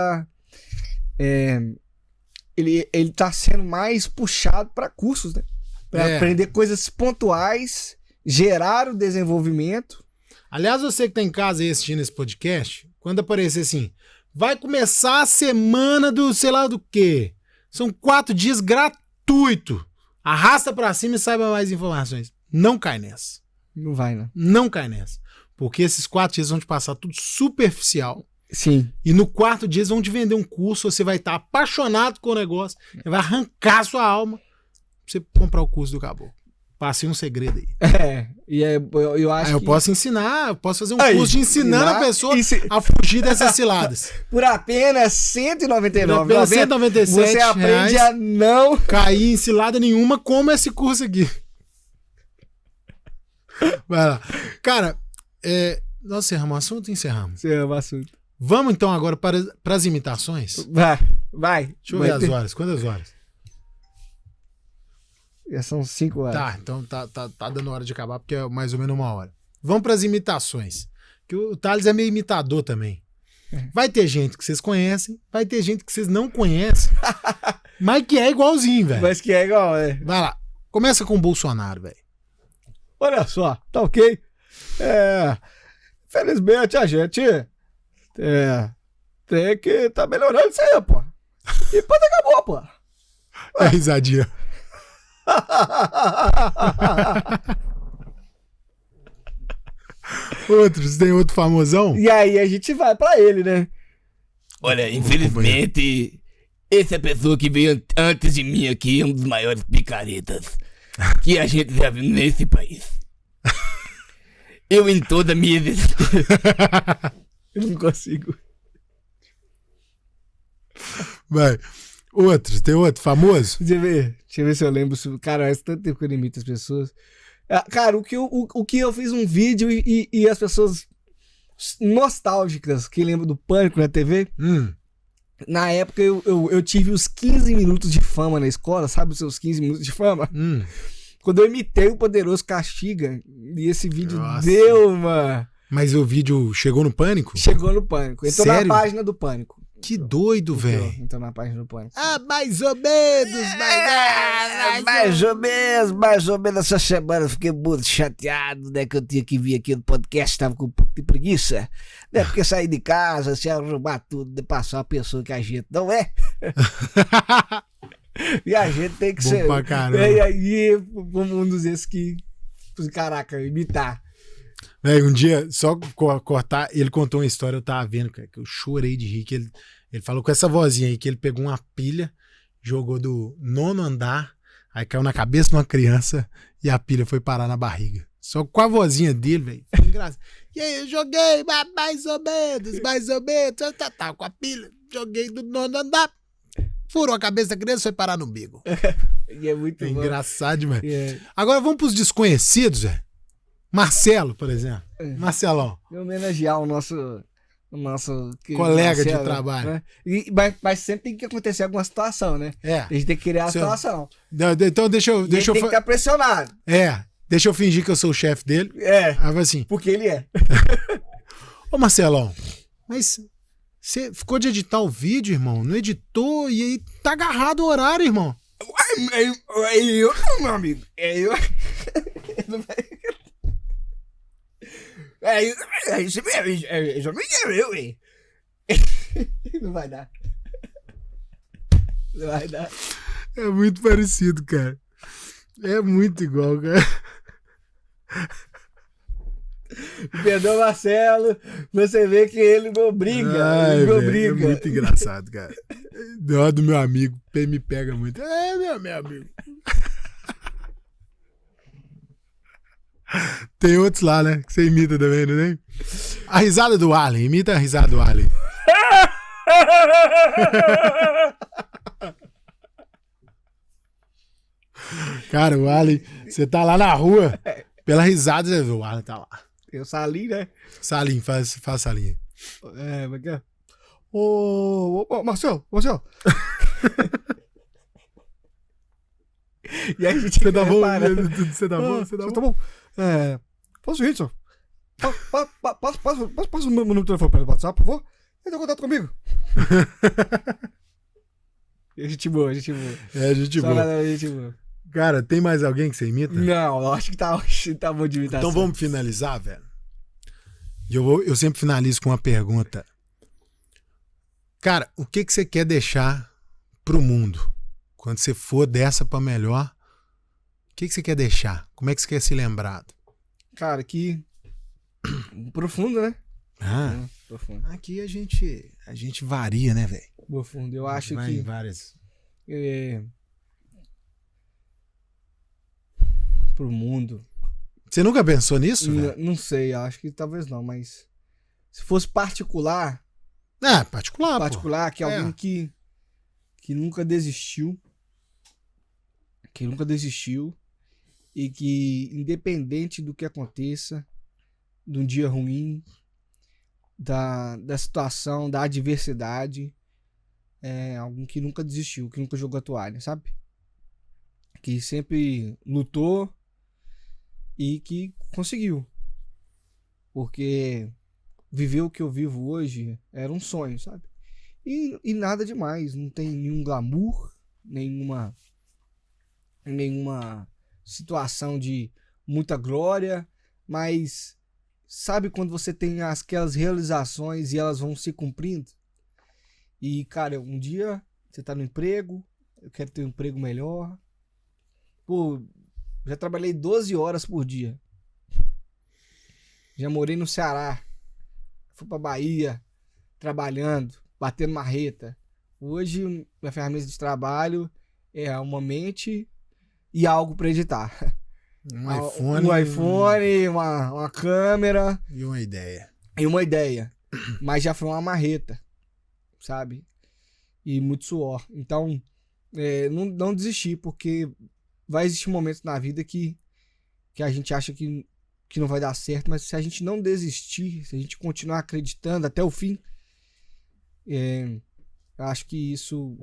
S2: ele tá sendo mais puxado para cursos, né? Para aprender coisas pontuais, gerar o desenvolvimento.
S1: Aliás, você que tá em casa aí assistindo esse podcast, quando aparecer assim, vai começar a semana do sei lá do quê. São 4 dias gratuito. Arrasta pra cima e saiba mais informações. Não cai nessa.
S2: Não vai, né?
S1: Não cai nessa. Porque esses 4 dias vão te passar tudo superficial.
S2: Sim.
S1: E no 4º dia vão te vender um curso, você vai estar apaixonado com o negócio, vai arrancar sua alma pra você comprar o curso do caboclo. Passei um segredo aí.
S2: E eu acho
S1: Eu
S2: que...
S1: posso ensinar, eu posso fazer um
S2: Aí,
S1: curso de ensinando a pessoa a fugir dessas ciladas.
S2: Por apenas R$199,90
S1: Pelo 197
S2: você aprende
S1: reais,
S2: a não...
S1: cair em cilada nenhuma, como esse curso aqui. Vai lá. Cara, nós encerramos o assunto e encerramos.
S2: Você ama assunto.
S1: Vamos então agora para as imitações?
S2: Vai.
S1: Deixa eu ver as horas. Quantas horas?
S2: Já são 5 horas.
S1: Tá, então tá dando hora de acabar, porque é mais ou menos 1 hora. Vamos para as imitações. Que o Thales é meio imitador também. Vai ter gente que vocês conhecem, vai ter gente que vocês não conhecem, mas que é igualzinho, velho.
S2: Mas que é igual,
S1: Vai lá. Começa com o Bolsonaro, velho.
S2: Olha só, tá ok? Felizmente a gente tem que tá melhorando isso aí, pô. E pronto, acabou, pô.
S1: É risadinha. Outros, tem outro famosão?
S2: E aí a gente vai pra ele, né?
S7: Olha, infelizmente, essa pessoa que veio antes de mim aqui é um dos maiores picaretas que a gente já viu nesse país. Eu, em toda a minha existência...
S2: Eu não consigo.
S1: Vai. Outros, tem outro famoso?
S2: Deixa eu ver se eu lembro. Cara, faz tanto tempo que eu não imito as pessoas. Cara, o que eu fiz um vídeo e as pessoas nostálgicas que lembram do Pânico na TV. Na época eu tive os 15 minutos de fama na escola, sabe os seus 15 minutos de fama? Quando eu imitei o Poderoso Castiga, e esse vídeo deu uma...
S1: Mas o vídeo chegou no Pânico?
S2: Chegou no Pânico. Entrou
S1: Sério?
S2: na página do Pânico.
S1: Que doido, velho.
S2: Entrou na página do Pânico.
S1: Mais ou menos,
S7: Mais ou menos essa semana eu fiquei muito chateado, né? Que eu tinha que vir aqui no podcast, tava com um pouco de preguiça, né? Porque sair de casa, se arrumar tudo, de passar uma pessoa que a gente não é. E a gente tem que
S1: Bom
S7: ser.
S1: pra caramba.
S2: E aí, um dos esses que. Caraca, imitar.
S1: Véio, um dia, só cortar, ele contou uma história, eu tava vendo, cara, que eu chorei de rir, que ele falou com essa vozinha aí, que ele pegou uma pilha, jogou do 9º andar, aí caiu na cabeça de uma criança e a pilha foi parar na barriga. Só com a vozinha dele, velho, foi engraçado. E aí eu joguei, mais ou menos, tá com a pilha, joguei do 9º andar, furou a cabeça da criança e foi parar no umbigo.
S2: E é muito bom.
S1: Engraçado demais.
S2: É.
S1: Agora vamos pros desconhecidos, velho. Marcelo, por exemplo. Marcelão.
S2: E homenagear o nosso
S1: Colega
S2: Marcelo,
S1: de trabalho.
S2: né? Mas sempre tem que acontecer alguma situação, né? A gente tem que criar a situação.
S1: Então deixa eu
S2: tem que estar pressionado.
S1: Deixa eu fingir que eu sou o chefe dele. Aí assim.
S2: Porque ele é.
S1: Ô Marcelão, mas você ficou de editar o vídeo, irmão? Não editou e aí tá agarrado o horário, irmão.
S2: Eu, meu amigo. Isso mesmo. Não vai dar. Não vai dar.
S1: É muito parecido, cara. É muito igual, cara.
S2: Perdão, Marcelo. Você vê que ele me obriga. Ele me obriga.
S1: É muito engraçado, cara. Dó do meu amigo. Me pega muito. Meu amigo. Tem outros lá, né? Que você imita também, não tem? A risada do Arlen. Imita a risada do Arlen. Cara, o Arlen, você tá lá na rua, pela risada, você vê, o Arlen tá lá.
S2: Tem o Salim, né?
S1: Salim, faz Salim.
S2: Mas é. Ô, Marcelo. E aí a gente
S1: Você tá bom?
S2: Você tá bom? Faz o seguinte, senhor. Passa o meu número de telefone pelo WhatsApp, por favor. Entra em contato comigo. Gente boa.
S1: É, gente
S2: Só
S1: boa.
S2: galera, gente boa.
S1: Cara, tem mais alguém que você imita?
S2: Não, eu acho que tá bom de imitação.
S1: Então vamos finalizar, velho. E eu sempre finalizo com uma pergunta. Cara, o que você quer deixar pro mundo? Quando você for dessa pra melhor, o que você quer deixar? Como é que você quer ser lembrado?
S2: Cara, que profundo, né? Profundo.
S1: Aqui a gente varia, né, velho?
S2: Profundo. Eu acho
S1: Vai
S2: que...
S1: em várias...
S2: pro mundo.
S1: Você nunca pensou nisso, velho?
S2: Não sei, acho que talvez não, mas se fosse particular,
S1: Particular,
S2: que é alguém que nunca desistiu, e que, independente do que aconteça, de um dia ruim, da situação, da adversidade, é alguém que nunca desistiu, que nunca jogou a toalha, sabe? Que sempre lutou e que conseguiu. Porque viver o que eu vivo hoje era um sonho, sabe? E nada demais, não tem nenhum glamour, nenhuma situação de muita glória, mas sabe quando você tem aquelas realizações e elas vão se cumprindo? E, cara, um dia você tá no emprego, eu quero ter um emprego melhor. Pô, já trabalhei 12 horas por dia. Já morei no Ceará. Fui pra Bahia, trabalhando, batendo marreta. Hoje, minha ferramenta de trabalho é uma mente e algo pra editar.
S1: Um
S2: iPhone, uma câmera.
S1: E uma ideia.
S2: Mas já foi uma marreta, sabe? E muito suor. Então, não desistir, porque vai existir momentos na vida que a gente acha que não vai dar certo, mas se a gente não desistir, se a gente continuar acreditando até o fim, eu acho que isso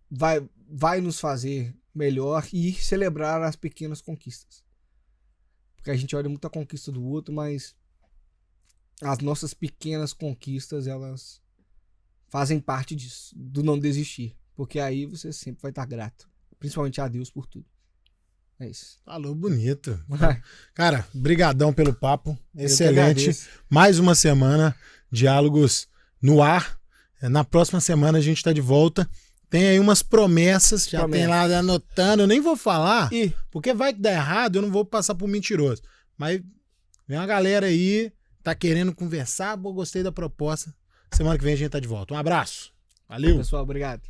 S2: vai nos fazer melhor e celebrar as pequenas conquistas. Porque a gente olha muito a conquista do outro, mas as nossas pequenas conquistas, elas fazem parte disso, do não desistir. Porque aí você sempre vai estar grato, principalmente a Deus por tudo. É isso.
S1: Falou bonito. Cara, brigadão pelo papo. Excelente.
S2: agradeço.
S1: Mais uma semana, Diálogos no ar. Na próxima semana a gente tá de volta. Tem aí umas promessas, já tem lá anotando. Eu nem vou falar, porque vai dar errado, eu não vou passar por mentiroso. Mas vem uma galera aí, tá querendo conversar. Gostei da proposta. Semana que vem a gente tá de volta. Um abraço. Valeu.
S2: Pessoal, obrigado.